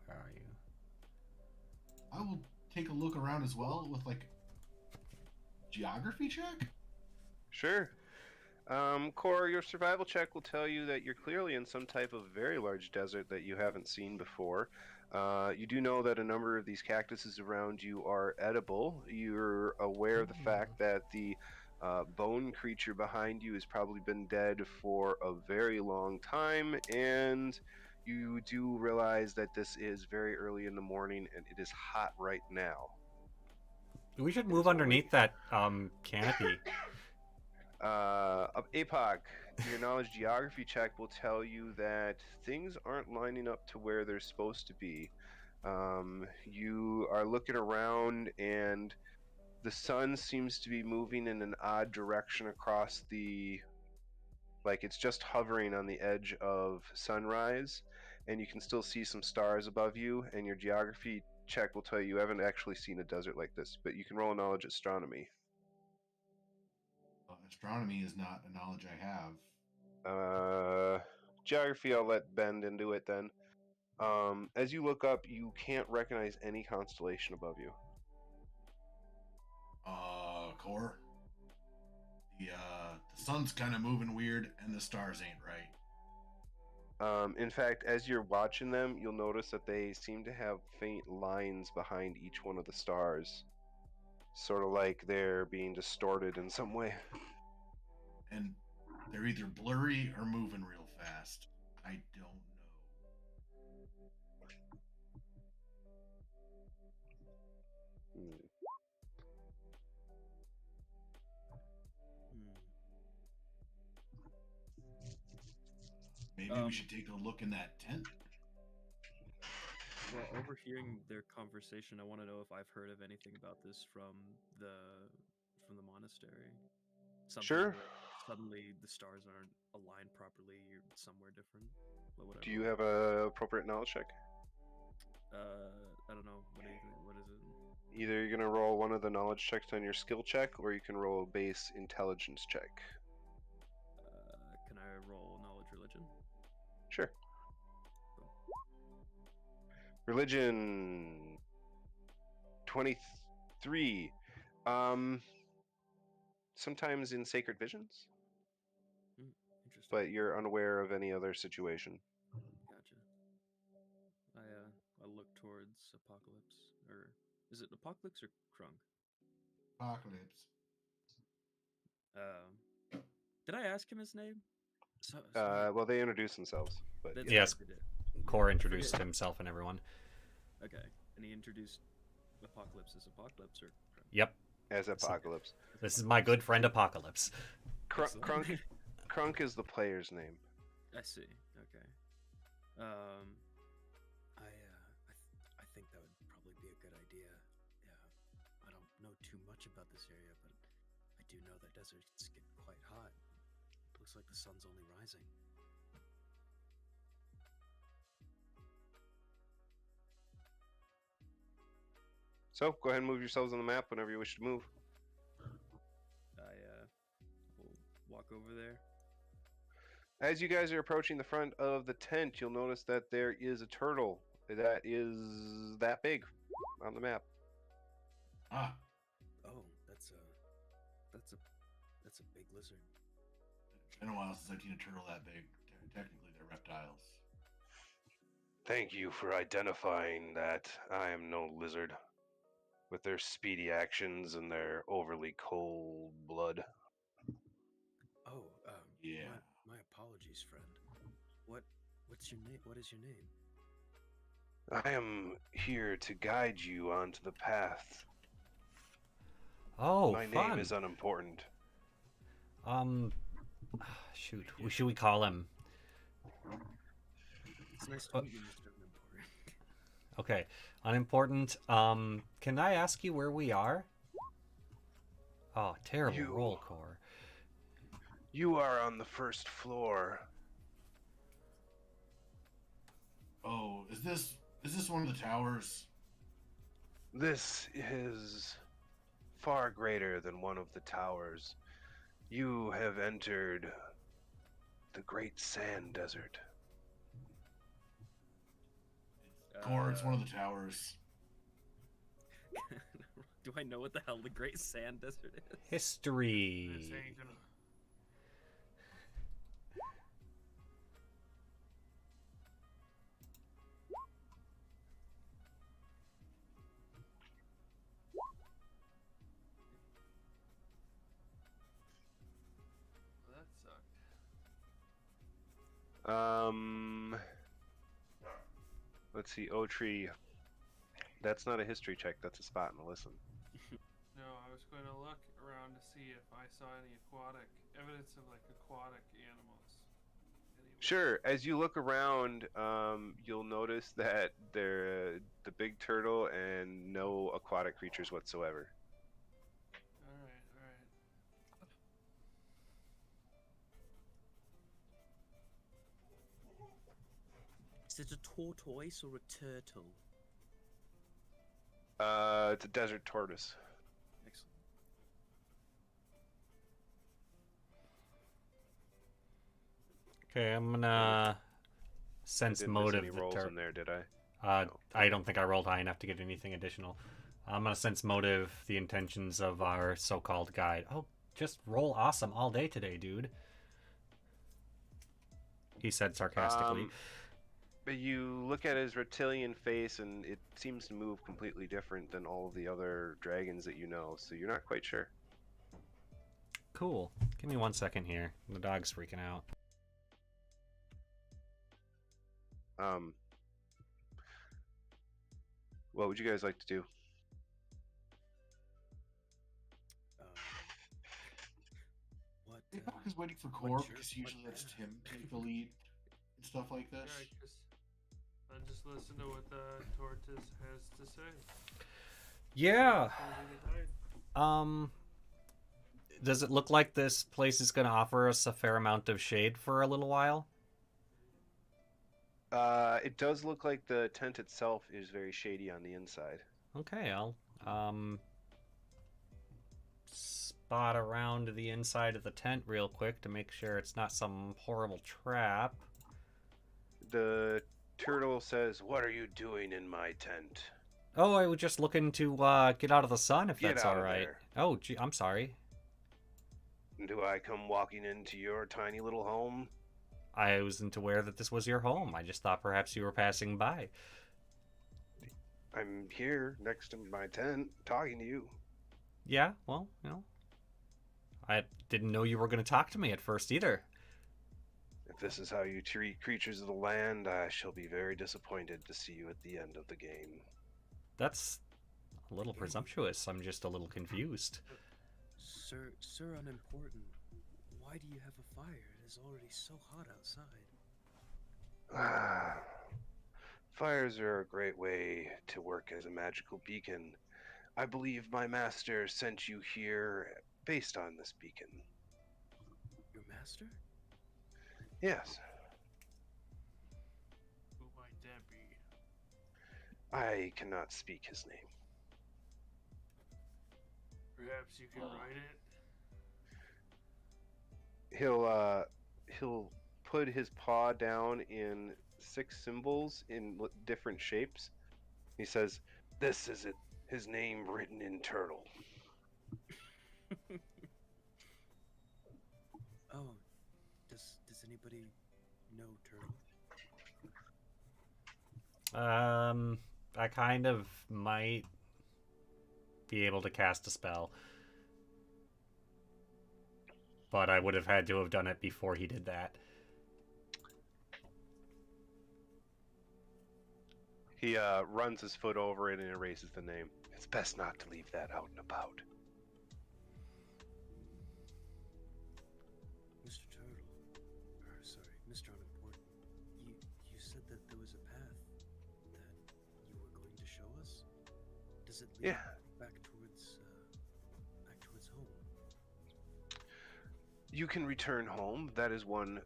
Where are you? I will take a look around as well with like geography check. Sure. Core, your survival check will tell you that you're clearly in some type of very large desert that you haven't seen before. You do know that a number of these cactuses around you are edible. You're aware of the fact that the bone creature behind you has probably been dead for a very long time, and You do realize that this is very early in the morning and it is hot right now. We should It move is only- underneath that canopy. APOC, your knowledge geography check will tell you that things aren't lining up to where they're supposed to be. You are looking around and the sun seems to be moving in an odd direction across like it's just hovering on the edge of sunrise, and you can still see some stars above you, and your geography check will tell you haven't actually seen a desert like this, but you can roll a knowledge astronomy. Astronomy is not a knowledge I have. Geography, I'll let bend into it then. As you look up, you can't recognize any constellation above you. Core. The sun's kind of moving weird, and the stars ain't right. In fact, as you're watching them, you'll notice that they seem to have faint lines behind each one of the stars. Sort of like they're being distorted in some way. And they're either blurry or moving real fast. I don't know. Maybe we should take a look in that tent. Well, overhearing their conversation, I want to know if I've heard of anything about this from the monastery. Something Sure. where suddenly the stars aren't aligned properly. You're somewhere different. But whatever. Do you have a appropriate knowledge check? I don't know. What do you think? What is it? Either you're gonna roll one of the knowledge checks on your skill check, or you can roll a base intelligence check. Can I roll knowledge religion? Sure. Religion 23. Sometimes in sacred visions, Interesting. but you're unaware of any other situation. Gotcha. I look towards Apocalypse, or is it Apocalypse or Krunk? Apocalypse. Did I ask him his name? Well, they introduce themselves, but That's yeah. Yes. what I did. Core introduced himself and everyone. Okay, and he introduced Apocalypse as Apocalypse, or Krunk? Yep. As Apocalypse. This is my good friend Apocalypse. Excellent. Krunk is the player's name. I see. Okay. I think that would probably be a good idea. Yeah. I don't know too much about this area, but I do know that deserts get quite hot. Looks like the sun's only rising. So go ahead and move yourselves on the map whenever you wish to move. I will walk over there. As you guys are approaching the front of the tent, you'll notice that there is a turtle that is that big on the map. Ah, Oh, that's a big lizard. it's been a while since I've seen a turtle that big. Technically, they're reptiles. Thank you for identifying that. I am no lizard. With their speedy actions and their overly cold blood. Oh, Yeah. My apologies, friend. What's your name? What is your name? I am here to guide you onto the path. Oh, My fun. name is unimportant. Shoot. Should we call him? It's nice to meet you, Mr. Unimportant. Okay, unimportant. Can I ask you where we are? Oh, terrible roll, Core. You are on the first floor. Oh, is this one of the towers? This is far greater than one of the towers. You have entered the Great Sand Desert. Or it's one of the towers. Do I know what the hell the Great Sand Desert is? History. This ain't gonna- Well, that sucked. Let's see, Tree. That's not a history check. That's a spot and a listen. No, I was going to look around to see if I saw any aquatic evidence of like aquatic animals. Anywhere. Sure. As you look around, you'll notice that the big turtle and no aquatic creatures whatsoever. All right, all right. Is it a tortoise or a turtle? It's a desert tortoise. Excellent. Okay, I'm gonna sense Didn't miss motive any the rolls turtle. in there, did I? No. I don't think I rolled high enough to get anything additional. I'm gonna sense motive the intentions of our so-called guide. Oh, just roll awesome all day today, dude. He said sarcastically. But you look at his reptilian face, and it seems to move completely different than all of the other dragons that you know. So you're not quite sure. Cool. Give me 1 second here. The dog's freaking out. What would you guys like to do? What? Epoch is waiting for Core what's your- because usually what- lets Tim take the lead and stuff like this. Yeah, I just listen to what the tortoise has to say. Yeah. It's gonna be the guide. Does it look like this place is going to offer us a fair amount of shade for a little while? It does look like the tent itself is very shady on the inside. Okay, I'll spot around the inside of the tent real quick to make sure it's not some horrible trap. The turtle says, "What are you doing in my tent?" Oh, I was just looking to get out of the sun, if Get that's out all of right. there. Oh, gee, I'm sorry. Do I come walking into your tiny little home? I wasn't aware that this was your home. I just thought perhaps you were passing by. I'm here next to my tent talking to you. Yeah, well, you know, I didn't know you were going to talk to me at first either. If this is how you treat creatures of the land, I shall be very disappointed to see you at the end of the game. That's a little presumptuous. I'm just a little confused. Sir, unimportant. Why do you have a fire? It is already so hot outside. Fires are a great way to work as a magical beacon. I believe my master sent you here based on this beacon. Your master? Yes, Who might that be? I cannot speak his name. Perhaps you can write it. He'll put his paw down in 6 symbols in different shapes. He says, "This is it. His name written in turtle." Oh, does anybody know turtle? I kind of might be able to cast a spell. But I would have had to have done it before he did that. He runs his foot over it and erases the name. It's best not to leave that out and about. Mr. Turtle, or sorry, Mr. Unimportant, you said that there was a path that you were going to show us? Does it lead Yeah. back towards home? You can return home. That is one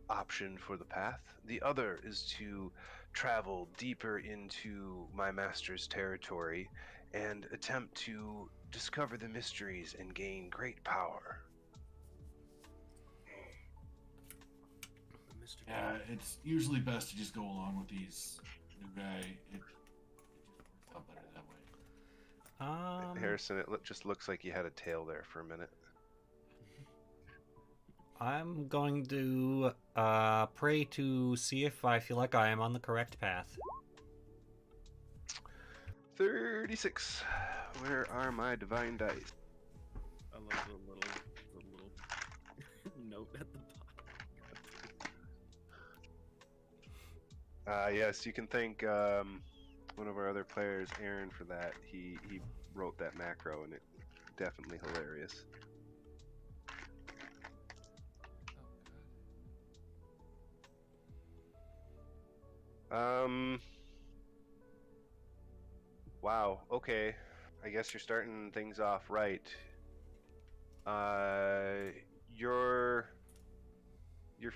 option for the path. The other is to travel deeper into my master's territory and attempt to discover the mysteries and gain great power. But Mr. Yeah, Turtle, it's usually best to just go along with these new guy. It just works out better that way. Harrison, it just looks like you had a tail there for a minute. I'm going to pray to see if I feel like I am on the correct path. 36. Where are my divine dice? I love the little note at the Yes, you can thank one of our other players, Aaron, for that. He wrote that macro, and it definitely hilarious. Oh, Wow. Okay. I guess you're starting things off right. Your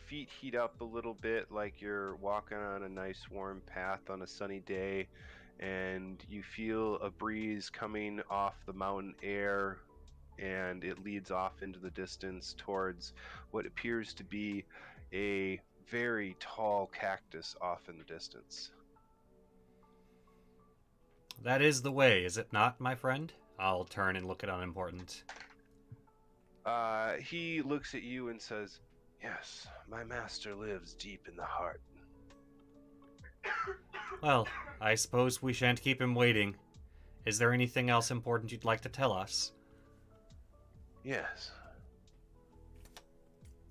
feet heat up a little bit, like you're walking on a nice warm path on a sunny day, and you feel a breeze coming off the mountain air, and it leads off into the distance towards what appears to be a very tall cactus off in the distance. That is the way, is it not, my friend? I'll turn and look at unimportant. He looks at you and says, "Yes, my master lives deep in the heart." Well, I suppose we shan't keep him waiting. Is there anything else important you'd like to tell us? Yes.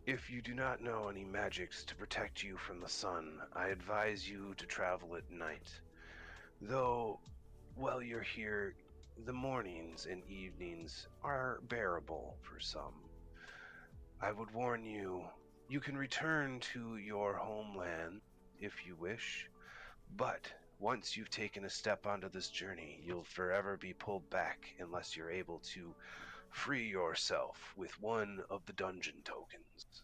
If you do not know any magics to protect you from the sun, I advise you to travel at night. Though, while you're here, the mornings and evenings are bearable for some. I would warn you, you can return to your homeland if you wish, but once you've taken a step onto this journey, you'll forever be pulled back unless you're able to free yourself with one of the dungeon tokens.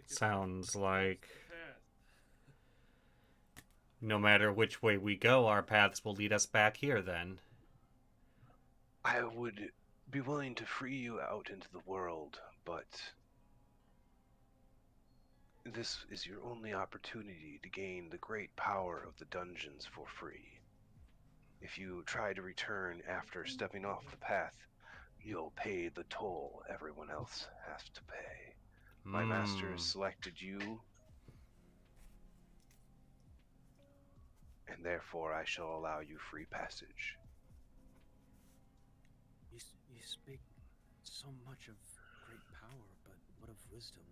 Sounds like path. no matter which way we go, our paths will lead us back here then. I would be willing to free you out into the world, but this is your only opportunity to gain the great power of the dungeons for free. If you try to return after stepping off the path, you'll pay the toll everyone else has to pay. My master has selected you, and therefore I shall allow you free passage. You speak so much of great power, but what of wisdom?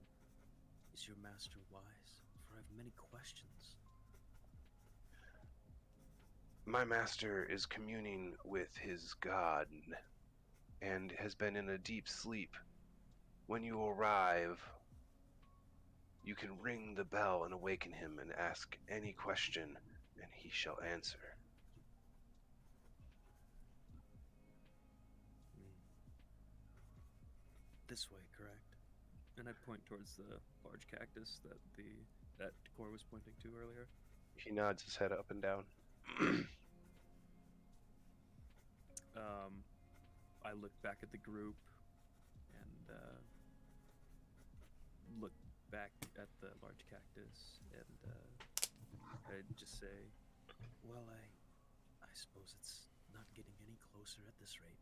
Is your master wise? For I have many questions. My master is communing with his god and has been in a deep sleep. When you arrive, you can ring the bell and awaken him and ask any question, and he shall answer. This way, correct? And I point towards the large cactus that Core was pointing to earlier. He nods his head up and down. I look back at the group and look back at the large cactus, and I just say, "Well, I suppose it's not getting any closer at this rate.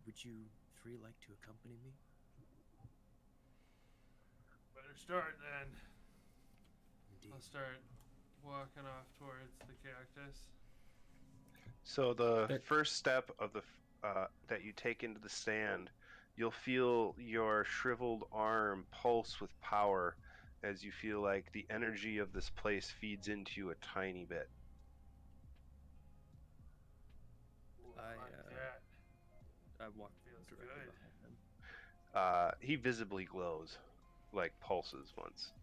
Would you three like to accompany me?" Better start then. Indeed. I'll start walking off towards the cactus. So the first step of the that you take into the stand, you'll feel your shriveled arm pulse with power as you feel like the energy of this place feeds into you a tiny bit. Ooh, I like that. I walk Feels directly good. behind him. He visibly glows, like pulses once.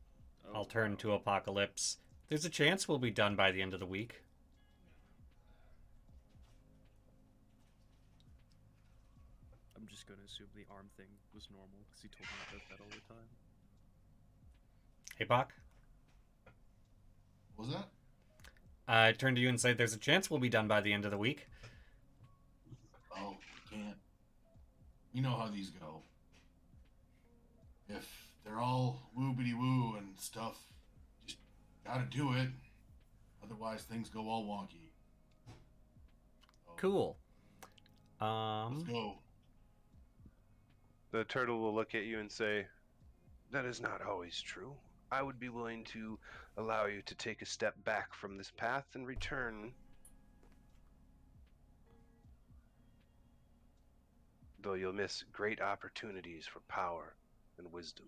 I'll turn to Apocalypse. There's a chance we'll be done by the end of the week. I'm just going to assume the arm thing was normal because he told me about that all the time. Hey, Bach? What was that? I turned to you and said there's a chance we'll be done by the end of the week. Oh, we can't. You know how these go. If they're all woo-bitty-woo and stuff, just gotta do it. Otherwise, things go all wonky. So, Cool. Let's go. The turtle will look at you and say, "That is not always true. I would be willing to allow you to take a step back from this path and return. Though you'll miss great opportunities for power and wisdom.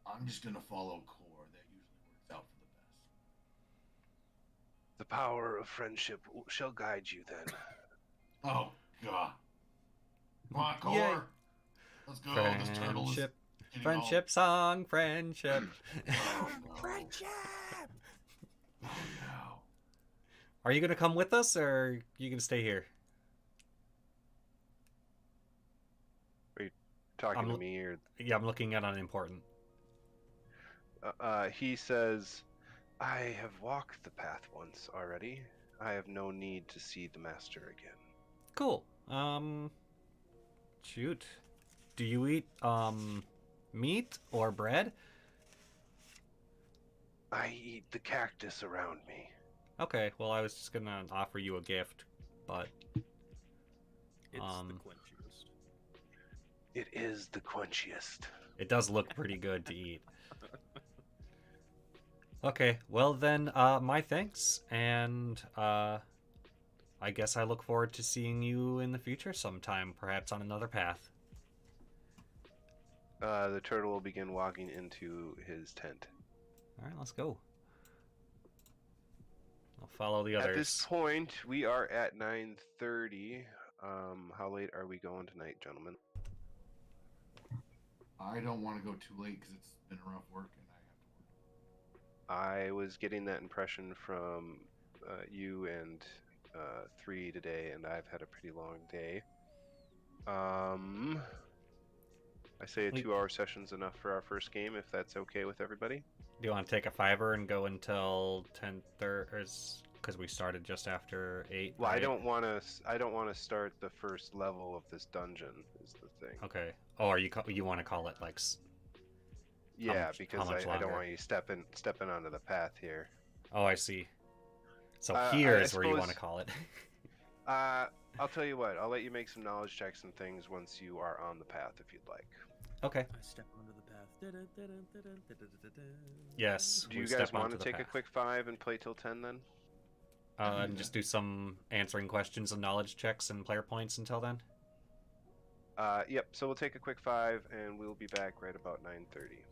I'm just gonna follow core. That usually works out for the best. The power of friendship shall guide you then. Oh God! Come on, core. Yay. Let's go. This turtle is Friendship. getting Friendship song, friendship. Oh, no. Friendship. Oh no! Are you gonna come with us, or are you gonna stay here? Talking to me, or Yeah, I'm looking at unimportant. he says, I have walked the path once already. I have no need to see the master again. Cool. Shoot. Do you eat meat or bread? I eat the cactus around me. Okay, well, I was just gonna offer you a gift, but It's the quenchiest. It is the quenchiest. it does look pretty good to eat. Okay, well then, my thanks, and I guess I look forward to seeing you in the future sometime, perhaps on another path. The turtle will begin walking into his tent. All right, let's go. I'll follow the others. At this point, we are at 9:30. How late are we going tonight, gentlemen? I don't want to go too late because it's been a rough work and I have to work. I was getting that impression from you and 3 today, and I've had a pretty long day. I say a 2-hour session's enough for our first game, if that's okay with everybody. Do you want to take a 5-er and go until 10:30? Because we started just after 8. Well, right? I don't want to start the first level of this dungeon. Is the thing. Okay. Oh, are you want to call it like? Yeah, much- because how much I don't longer? want you stepping onto the path here. Oh, I see. So I here is where you suppose- want to call it. I'll tell you what. I'll let you make some knowledge checks and things once you are on the path, if you'd like. Okay. I step onto the path. Yes. Do we you step guys want onto to the take a path. quick 5 and play till 10 then? And just do some answering questions and knowledge checks and player points until then? Yep. So we'll take a quick 5, and we'll be back right about 9:30.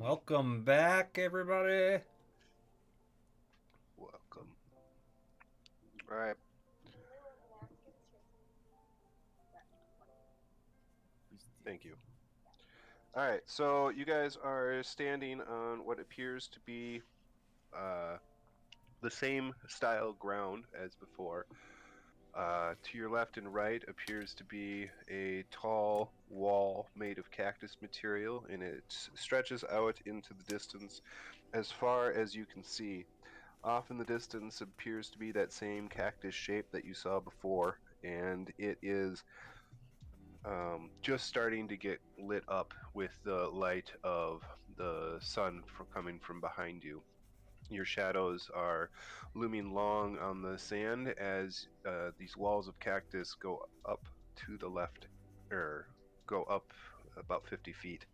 Welcome back, everybody. Welcome. All right. Thank you. All right, so you guys are standing on what appears to be the same style ground as before. To your left and right appears to be a tall wall made of cactus material, and it stretches out into the distance as far as you can see. Off in the distance appears to be that same cactus shape that you saw before, and it is just starting to get lit up with the light of the sun coming from behind you. Your shadows are looming long on the sand as these walls of cactus go up to the left, or go up about 50 feet.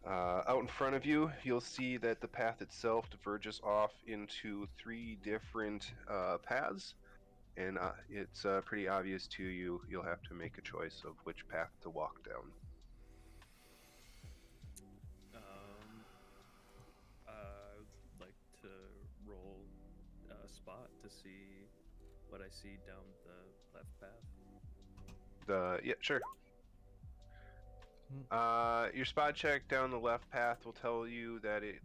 Out in front of you, you'll see that the path itself diverges off into 3 different paths, and it's pretty obvious to you. You'll have to make a choice of which path to walk down. I'd like to roll a spot to see what I see down the left path. Yeah, sure. Your spot check down the left path will tell you that it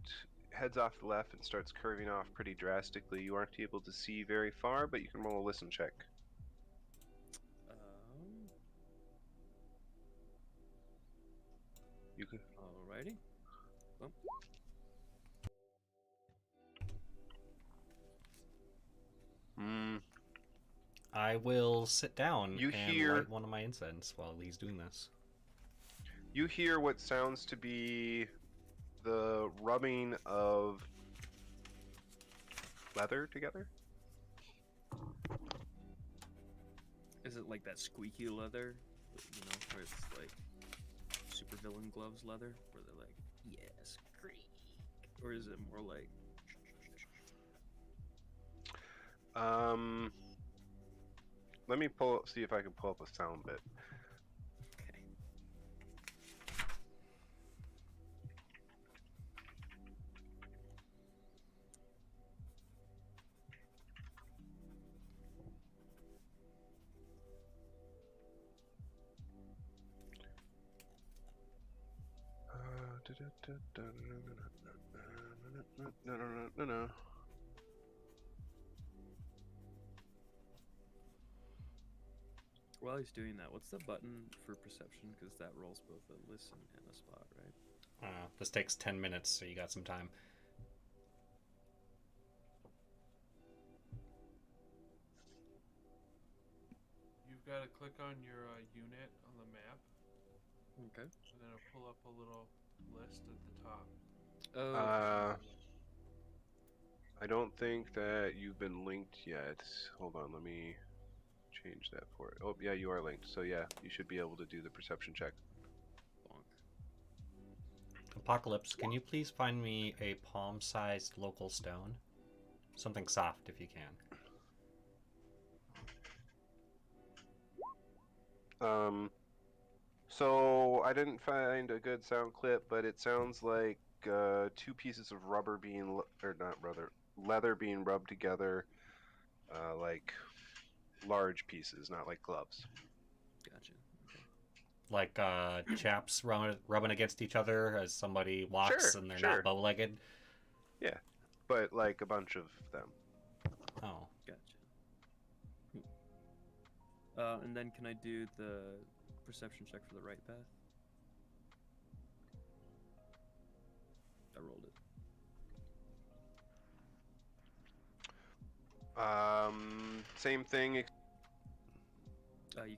heads off the left and starts curving off pretty drastically. You aren't able to see very far, but you can roll a listen check. You can. Alrighty. Well. I will sit down You and hear- light one of my incense while he's doing this. You hear what sounds to be the rubbing of leather together. Is it like that squeaky leather? You know, where it's like supervillain gloves leather? Where they're like, yeah, squeak. Or is it more like... Let me see if I can pull up a sound bit. Okay. No. While he's doing that, what's the button for perception? Because that rolls both a listen and a spot, right? This takes 10 minutes, so you got some time. You've got to click on your unit on the map. Okay. And then it'll pull up a little list at the top. Oh. I don't think that you've been linked yet. Hold on, let me change that for it. Oh, yeah, you are linked. So yeah, you should be able to do the perception check. Bonk. Apocalypse, can you please find me a palm-sized local stone? Something soft, if you can. So I didn't find a good sound clip, but it sounds like 2 pieces of rubber being, or not rubber, leather being rubbed together, like large pieces, not like gloves. Gotcha. Okay. Like chaps rubbing against each other as somebody walks Sure, and they're sure. not bow-legged. Yeah, but like a bunch of them. Oh. Gotcha. And then can I do the perception check for the right path? I rolled it. Same thing. You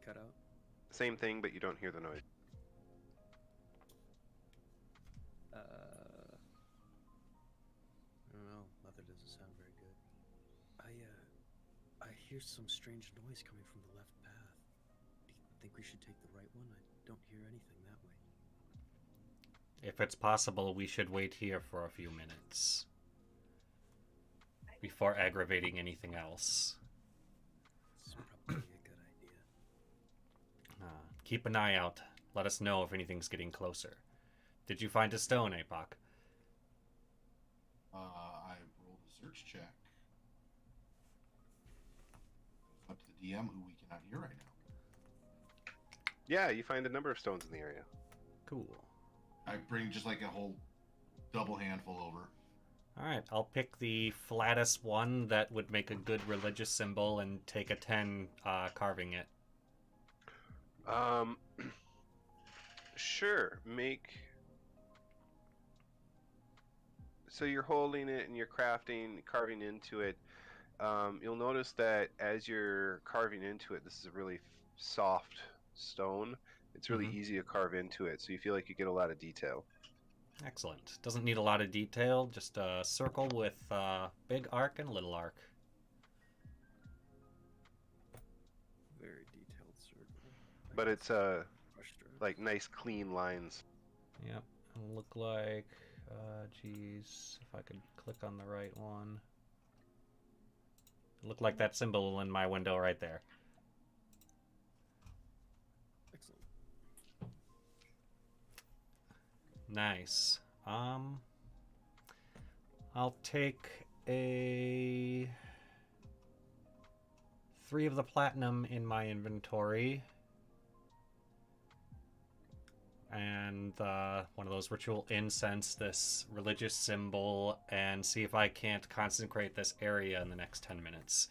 cut out? Same thing, but you don't hear the noise. I don't know. Leather doesn't sound very good. I hear some strange noise coming from the left path. Do you think we should take the right one? I don't hear anything that way. If it's possible, we should wait here for a few minutes before aggravating anything else. It's probably a good idea. Keep an eye out. Let us know if anything's getting closer. Did you find a stone, Apoc? I rolled a search check. It's up to the DM, who we cannot hear right now. Yeah, you find a number of stones in the area. Cool. I bring just like a whole double handful over. Alright, I'll pick the flattest one that would make a good religious symbol and take a 10 carving it. Sure. So you're holding it and you're carving into it. You'll notice that as you're carving into it, this is a really soft stone. It's really easy to carve into it, so you feel like you get a lot of detail. Excellent. Doesn't need a lot of detail, just a circle with big arc and little arc. Very detailed circle. But it's like nice clean lines. Yep. It'll look like, geez, if I could click on the right one. Look like that symbol in my window right there. Excellent. Nice. I'll take a 3 of the platinum in my inventory. And one of those ritual incense, this religious symbol, and see if I can't consecrate this area in the next 10 minutes.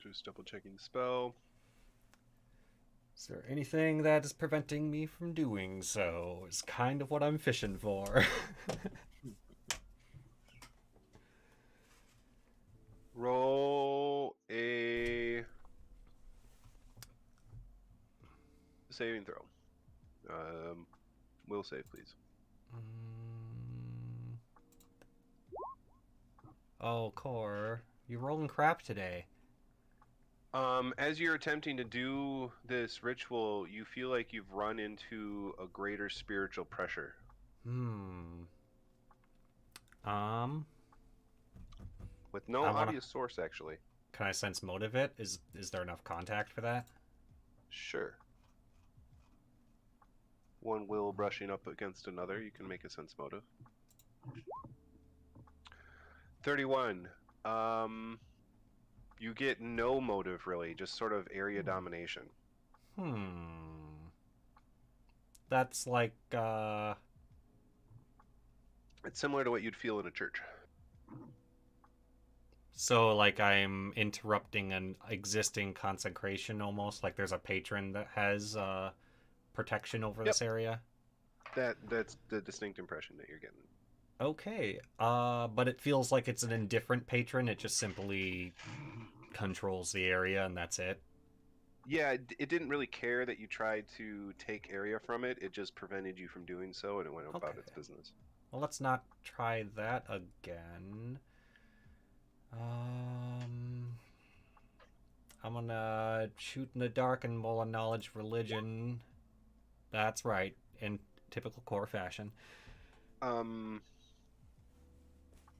Just double checking the spell. Is there anything that is preventing me from doing so? Is kind of what I'm fishing for. Roll a saving throw. Will save, please. Oh, Core, you rolling crap today. As you're attempting to do this ritual, you feel like you've run into a greater spiritual pressure. With no obvious source, actually. Can I sense motive it? Is there enough contact for that? Sure. One will brushing up against another, you can make a sense motive. 31. You get no motive, really, just sort of area domination. That's like, It's similar to what you'd feel in a church. So, like, I'm interrupting an existing consecration almost? Like there's a patron that has protection over this area? That's the distinct impression that you're getting. Okay, but it feels like it's an indifferent patron. It just simply controls the area and that's it. Yeah, it didn't really care that you tried to take area from it. It just prevented you from doing so, and it went about its business. Well, let's not try that again. I'm gonna shoot in the dark and roll a knowledge religion. That's right, in typical Core fashion.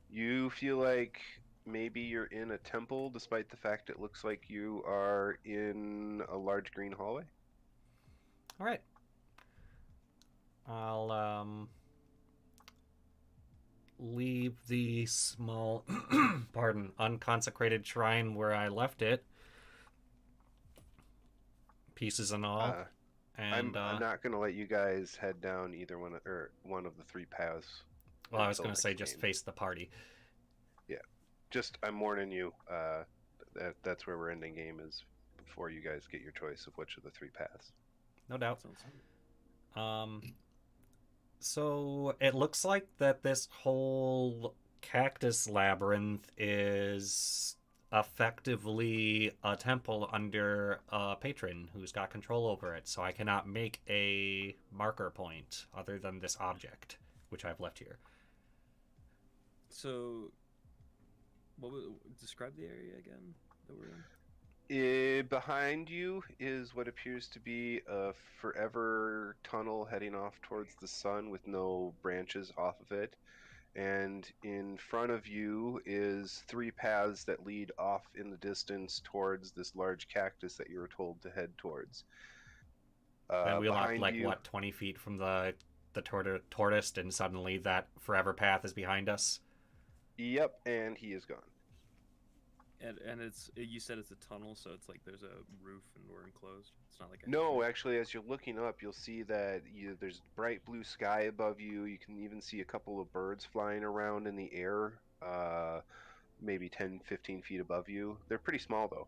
You feel like maybe you're in a temple, despite the fact it looks like you are in a large green hallway. All right. I'll leave the small, unconsecrated shrine where I left it, pieces and all. I'm not going to let you guys head down either one of the 3 paths. Well, I was going to say just face the party. Yeah, just I'm warning you. That's where we're ending game is before you guys get your choice of which of the 3 paths. No doubt. So it looks like that this whole cactus labyrinth is effectively a temple under a patron who's got control over it. So I cannot make a marker point other than this object, which I've left here. So, describe the area again that we're in? Behind you is what appears to be a forever tunnel heading off towards the sun with no branches off of it. and in front of you is 3 paths that lead off in the distance towards this large cactus that you were told to head towards. Then we locked, behind like, you, what, 20 feet from the tortoise, and suddenly that forever path is behind us? Yep, and he is gone. And you said it's a tunnel, so it's like there's a roof and we're enclosed. It's not like No, actually, as you're looking up, you'll see that there's bright blue sky above you. You can even see a couple of birds flying around in the air, maybe 10, 15 feet above you. They're pretty small, though.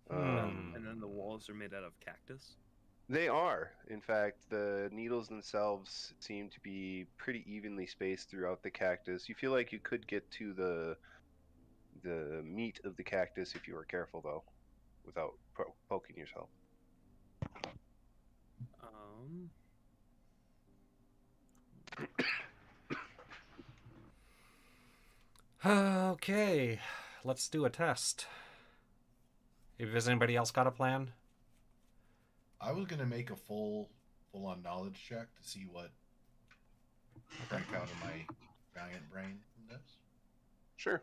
And then the walls are made out of cactus? They are. In fact, the needles themselves seem to be pretty evenly spaced throughout the cactus. You feel like you could get to the meat of the cactus if you were careful, though, without poking yourself. Okay, let's do a test. Has anybody else got a plan? I was gonna make a full-on knowledge check to see what I crank out of my giant brain from this. Sure.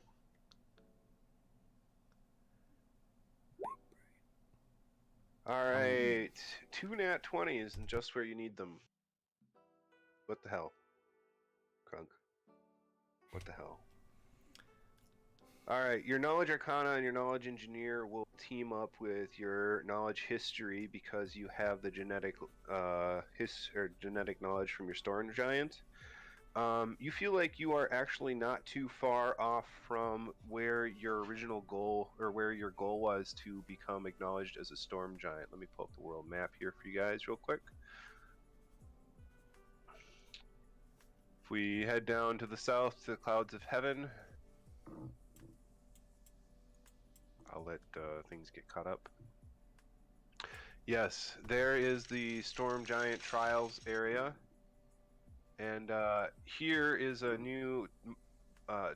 All right, 2 nat 20s and just where you need them. What the hell? Crunk. What the hell? Alright, your knowledge arcana and your knowledge engineer will team up with your knowledge history because you have the genetic genetic knowledge from your storm giant. You feel like you are actually not too far off from where your original goal, or where your goal was to become acknowledged as a storm giant. Let me pull up the world map here for you guys real quick. If we head down to the south to the clouds of heaven, I'll let things get caught up. Yes, there is the Storm Giant Trials area. And here is a new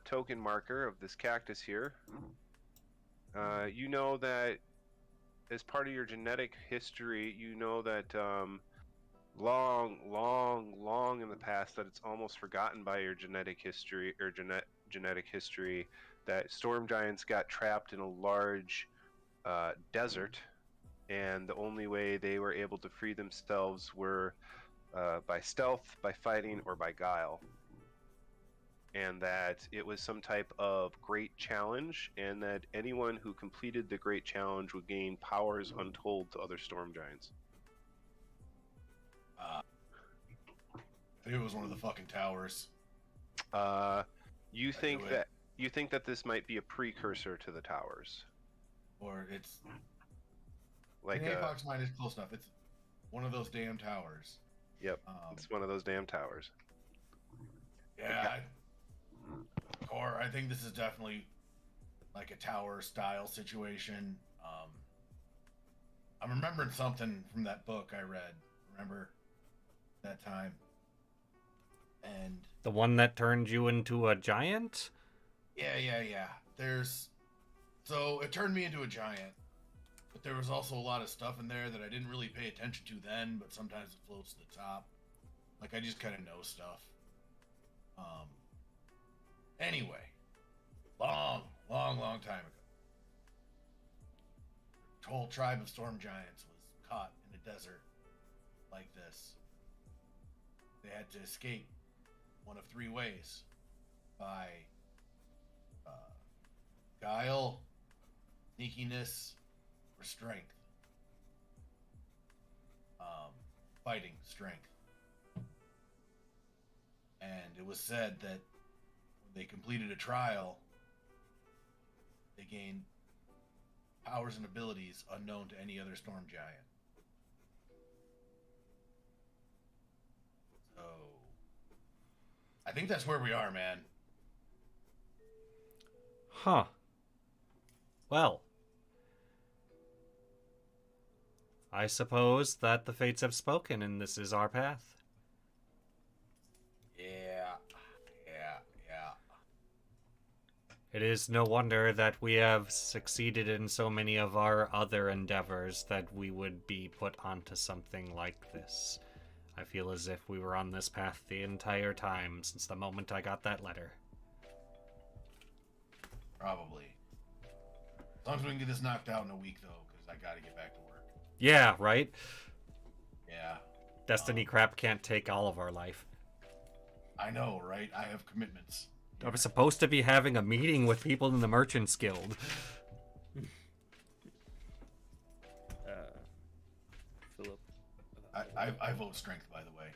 token marker of this cactus here. You know that as part of your genetic history, you know that long in the past, that it's almost forgotten by your genetic history, or genetic history, that storm giants got trapped in a large desert, and the only way they were able to free themselves were by stealth, by fighting, or by guile. And that it was some type of great challenge, and that anyone who completed the great challenge would gain powers untold to other storm giants. I think it was one of the fucking towers. You think that this might be a precursor to the towers, or it's like in Apoc's mind is close enough. It's one of those damn towers. Yep, it's one of those damn towers. Yeah, or I think this is definitely like a tower style situation. I'm remembering something from that book I read. Remember that time? And the one that turned you into a giant? Yeah. So it turned me into a giant, but there was also a lot of stuff in there that I didn't really pay attention to then, but sometimes it floats to the top. Like, I just kind of know stuff. Anyway, long time ago, the whole tribe of storm giants was caught in a desert like this. They had to escape one of 3 ways: by guile, sneakiness, or strength. Fighting strength. And it was said that when they completed a trial, they gained powers and abilities unknown to any other storm giant. So I think that's where we are, man. Huh. Well, I suppose that the fates have spoken and this is our path. Yeah. It is no wonder that we have succeeded in so many of our other endeavors that we would be put onto something like this. I feel as if we were on this path the entire time since the moment I got that letter. Probably. As long as we can get this knocked out in a week, though, because I gotta get back to work. Yeah, right? Yeah. Destiny crap can't take all of our life. I know, right? I have commitments. I was supposed to be having a meeting with people in the Merchants Guild. Philip. I vote strength, by the way.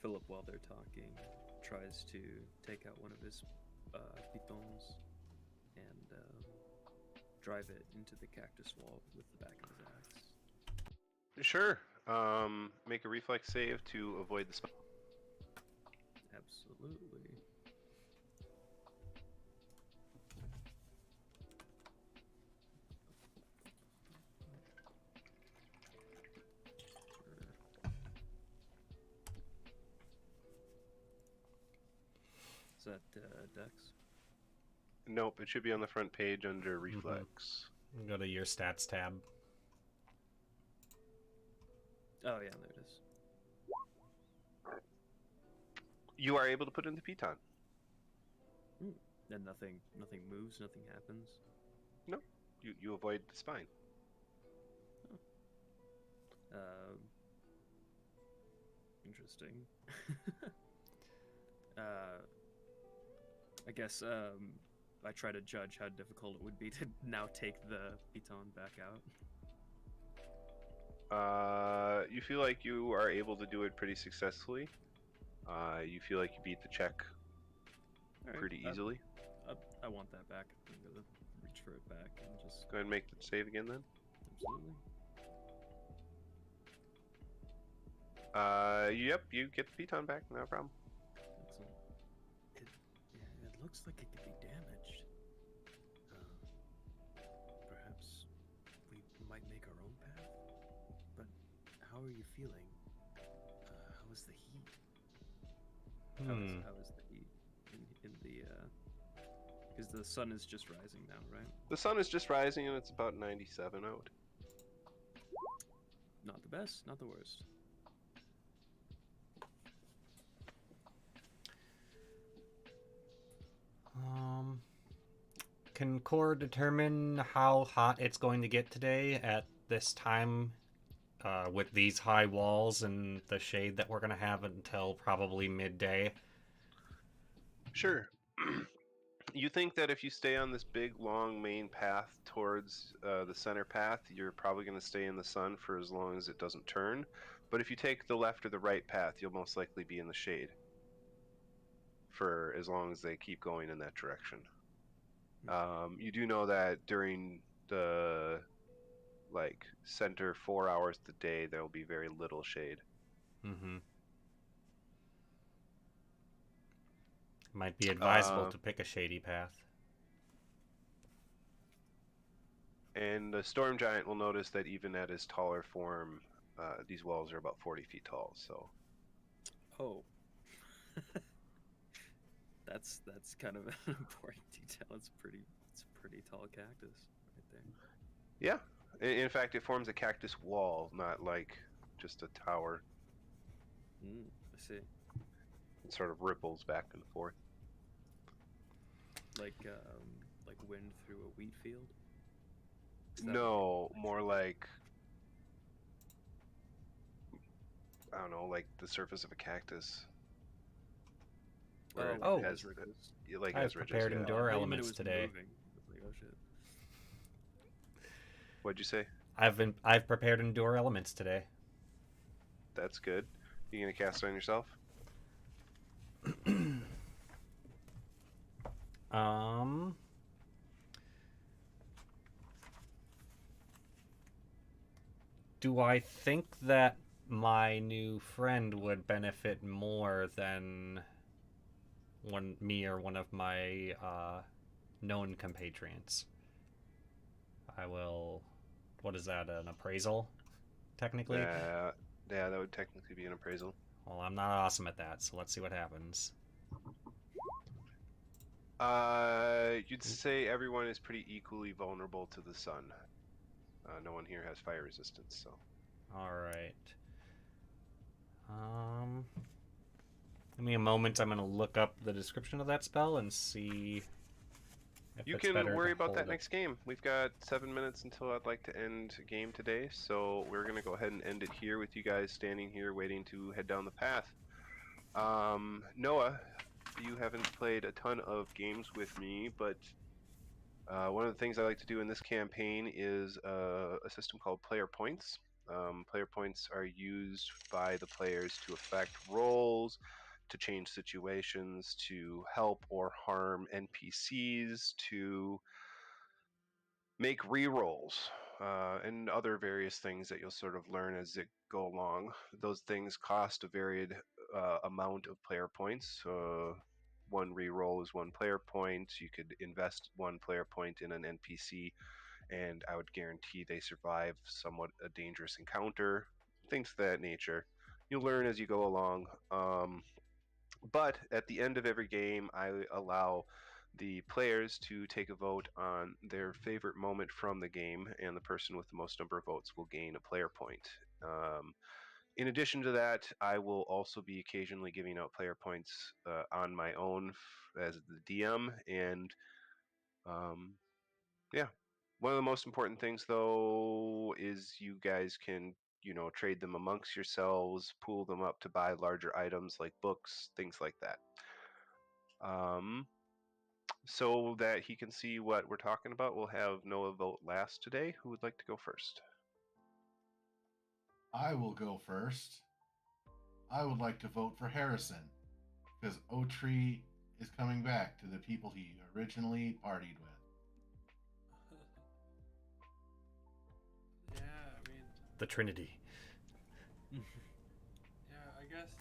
Philip, while they're talking, tries to take out one of his pitons and drive it into the cactus wall with the back of his axe. Sure. Make a reflex save to avoid the spine. Absolutely. Is that Dex? Nope, it should be on the front page under reflex. Go to your stats tab. Oh yeah, there it is. You are able to put in the piton. And nothing moves, nothing happens. No, you avoid the spine. Interesting. I guess I try to judge how difficult it would be to now take the piton back out. You feel like you are able to do it pretty successfully. You feel like you beat the check pretty easily. I want that back. I'm gonna reach for it back and just Go ahead and make the save again then. absolutely. Yep, you get the piton back, no problem. Excellent. It looks like it could be damaged. Perhaps we might make our own path. But how are you feeling? How is the heat? How is the heat in the because the sun is just rising now, right? The sun is just rising and it's about 97 out. Not the best, not the worst. Can Core determine how hot it's going to get today at this time with these high walls and the shade that we're going to have until probably midday? Sure. You think that if you stay on this big, long main path towards the center path, you're probably going to stay in the sun for as long as it doesn't turn. But if you take the left or the right path, you'll most likely be in the shade for as long as they keep going in that direction. You do know that during the center 4 hours of the day, there will be very little shade. Mm-hmm. Might be advisable to pick a shady path. And the storm giant will notice that even at his taller form, these walls are about 40 feet tall. So. Oh. That's kind of an important detail. It's a pretty tall cactus right there. Yeah. In fact, it forms a cactus wall, not like just a tower. I see. It sort of ripples back and forth. Like wind through a wheat field? No, more like, I don't know, like the surface of a cactus. As I've prepared endure elements today. Moving. Like, oh shit. What'd you say? I've prepared endure elements today. That's good. You gonna cast it on yourself? Do I think that my new friend would benefit more than me or one of my known compatriots? I will. What is that? An appraisal, technically? Yeah, that would technically be an appraisal. Well, I'm not awesome at that, so let's see what happens. You'd say everyone is pretty equally vulnerable to the sun. No one here has fire resistance, so. All right. Give me a moment. I'm going to look up the description of that spell and see if You it's better can to worry about hold that it. next game. We've got 7 minutes until I'd like to end game today, so we're going to go ahead and end it here with you guys standing here waiting to head down the path. Noah, you haven't played a ton of games with me, but one of the things I like to do in this campaign is a system called player points. Player points are used by the players to affect rolls, to change situations, to help or harm NPCs, to make re-rolls, and other various things that you'll sort of learn as it go along. Those things cost a varied amount of player points. One re-roll is 1 player point. You could invest 1 player point in an NPC, and I would guarantee they survive somewhat a dangerous encounter, things of that nature. You'll learn as you go along. But at the end of every game, I allow the players to take a vote on their favorite moment from the game, and the person with the most number of votes will gain a player point. In addition to that, I will also be occasionally giving out player points on my own as the DM, and yeah. One of the most important things, though, is you guys can, trade them amongst yourselves, pool them up to buy larger items like books, things like that. So that he can see what we're talking about, we'll have Noah vote last today. Who would like to go first? I will go first. I would like to vote for Harrison because Otree is coming back to the people he originally partied with. Yeah, I mean, The Trinity. yeah, I guess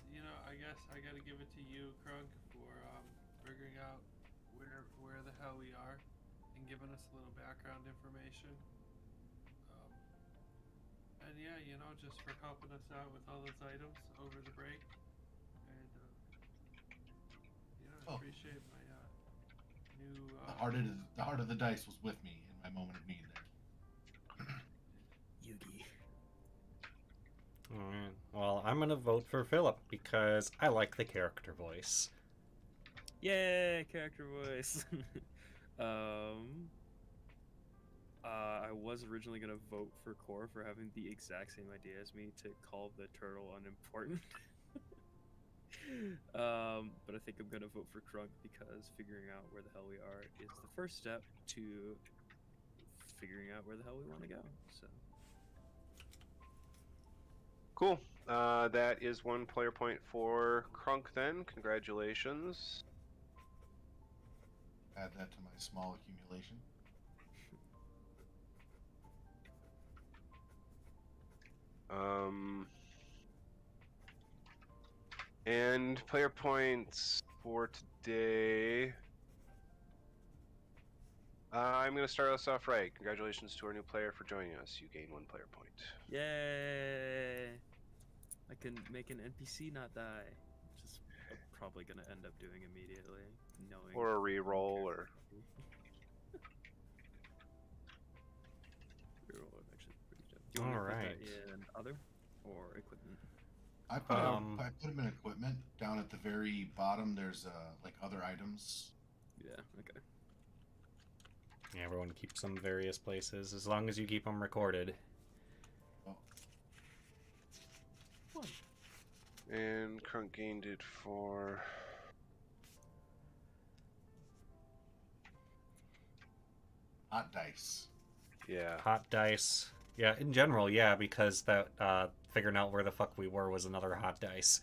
I gotta give it to you, Krunk, for figuring out where the hell we are and giving us a little background information. And yeah, just for helping us out with all those items over the break. And I appreciate my new. The heart of the dice was with me in my moment of need there. Yugi. Alright. Well, I'm gonna vote for Philip because I like the character voice. Yay, character voice. I was originally gonna vote for Core for having the exact same idea as me to call the turtle unimportant. But I think I'm gonna vote for Crunk because figuring out where the hell we are is the first step to figuring out where the hell we want to go. So Cool. That is 1 player point for Crunk then. Congratulations. Add that to my small accumulation. And player points for today. I'm going to start us off right. Congratulations to our new player for joining us. You gain 1 player point. yay! I can make an NPC not die, which is probably gonna end up doing immediately, knowing. Or a re-roll, or Reroll is actually pretty good. Do you want me to put Alright. that in other or equipment? I put them in equipment down at the very bottom. There's like other items. Yeah. Okay. Yeah, everyone keeps them various places as long as you keep them recorded. Oh, One. and Crunk gained it for hot dice. yeah. Hot dice. Yeah, in general, yeah, because that figuring out where the fuck we were was another hot dice.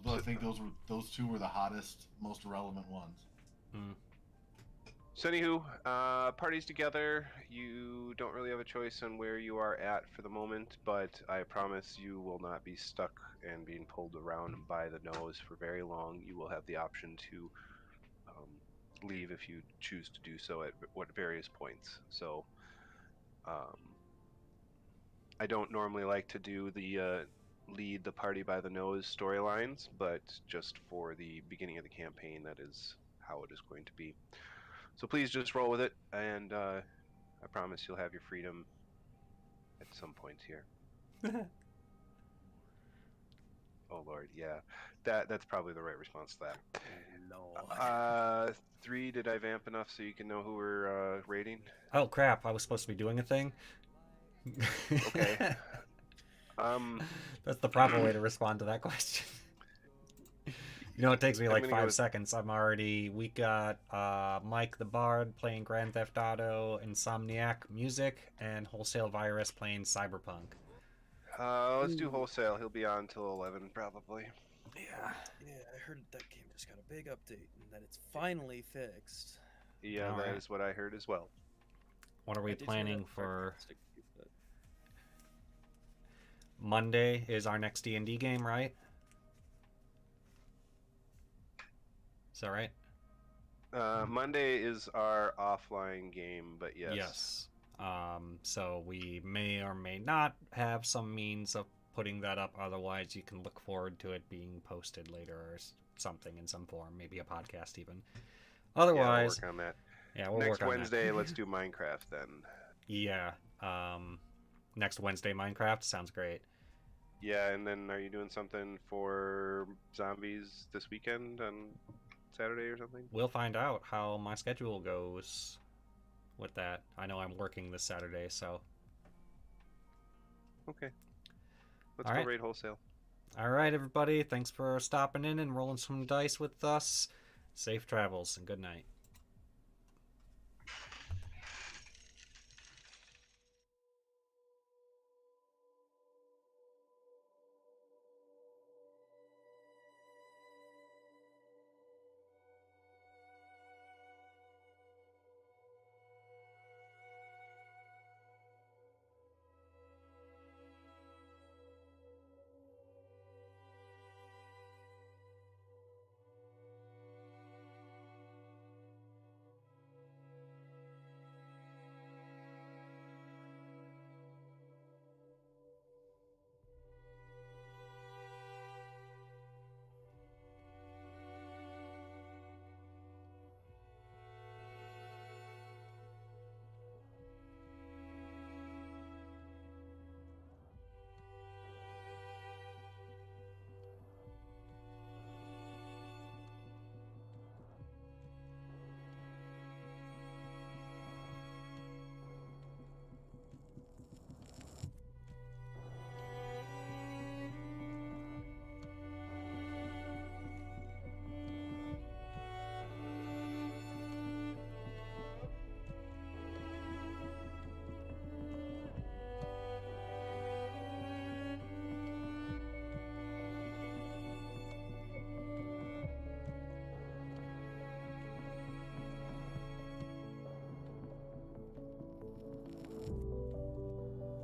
I think those two were the hottest, most relevant ones. So anywho, parties together. You don't really have a choice on where you are at for the moment, but I promise you will not be stuck and being pulled around by the nose for very long. You will have the option to leave if you choose to do so at various points. So I don't normally like to do the lead the party by the nose storylines, but just for the beginning of the campaign, that is how it is going to be. So please just roll with it, and I I promise you'll have your freedom at some point here. Oh Lord, yeah, that's probably the right response to that. Lord. 3, did I vamp enough so you can know who we're rating? Oh crap! I was supposed to be doing a thing. Okay. That's the proper way to respond to that question. You know, it takes me I'm like gonna 5 seconds. We got Mike the Bard playing Grand Theft Auto, Insomniac Music, and Wholesale Virus playing Cyberpunk. Let's do Wholesale. He'll be on till 11 probably. Yeah, I heard that game just got a big update and that it's finally fixed. Yeah, All that right. is what I heard as well. What are we I did hear planning that for sarcastic, but- Monday? Is our next D&D game, right? Is that right? Monday is our offline game, but yes. Yes. So we may or may not have some means of putting that up. Otherwise, you can look forward to it being posted later or something in some form, maybe a podcast even. Otherwise, yeah, we'll work on that. Yeah, we'll next work on Wednesday, that. let's do Minecraft then. Yeah. Next Wednesday, Minecraft sounds great. Yeah, and then are you doing something for zombies this weekend on Saturday or something? We'll find out how my schedule goes with that. I know I'm working this Saturday, so. Okay. Let's All go right. raid Wholesale. All right, everybody. Thanks for stopping in and rolling some dice with us. Safe travels and good night.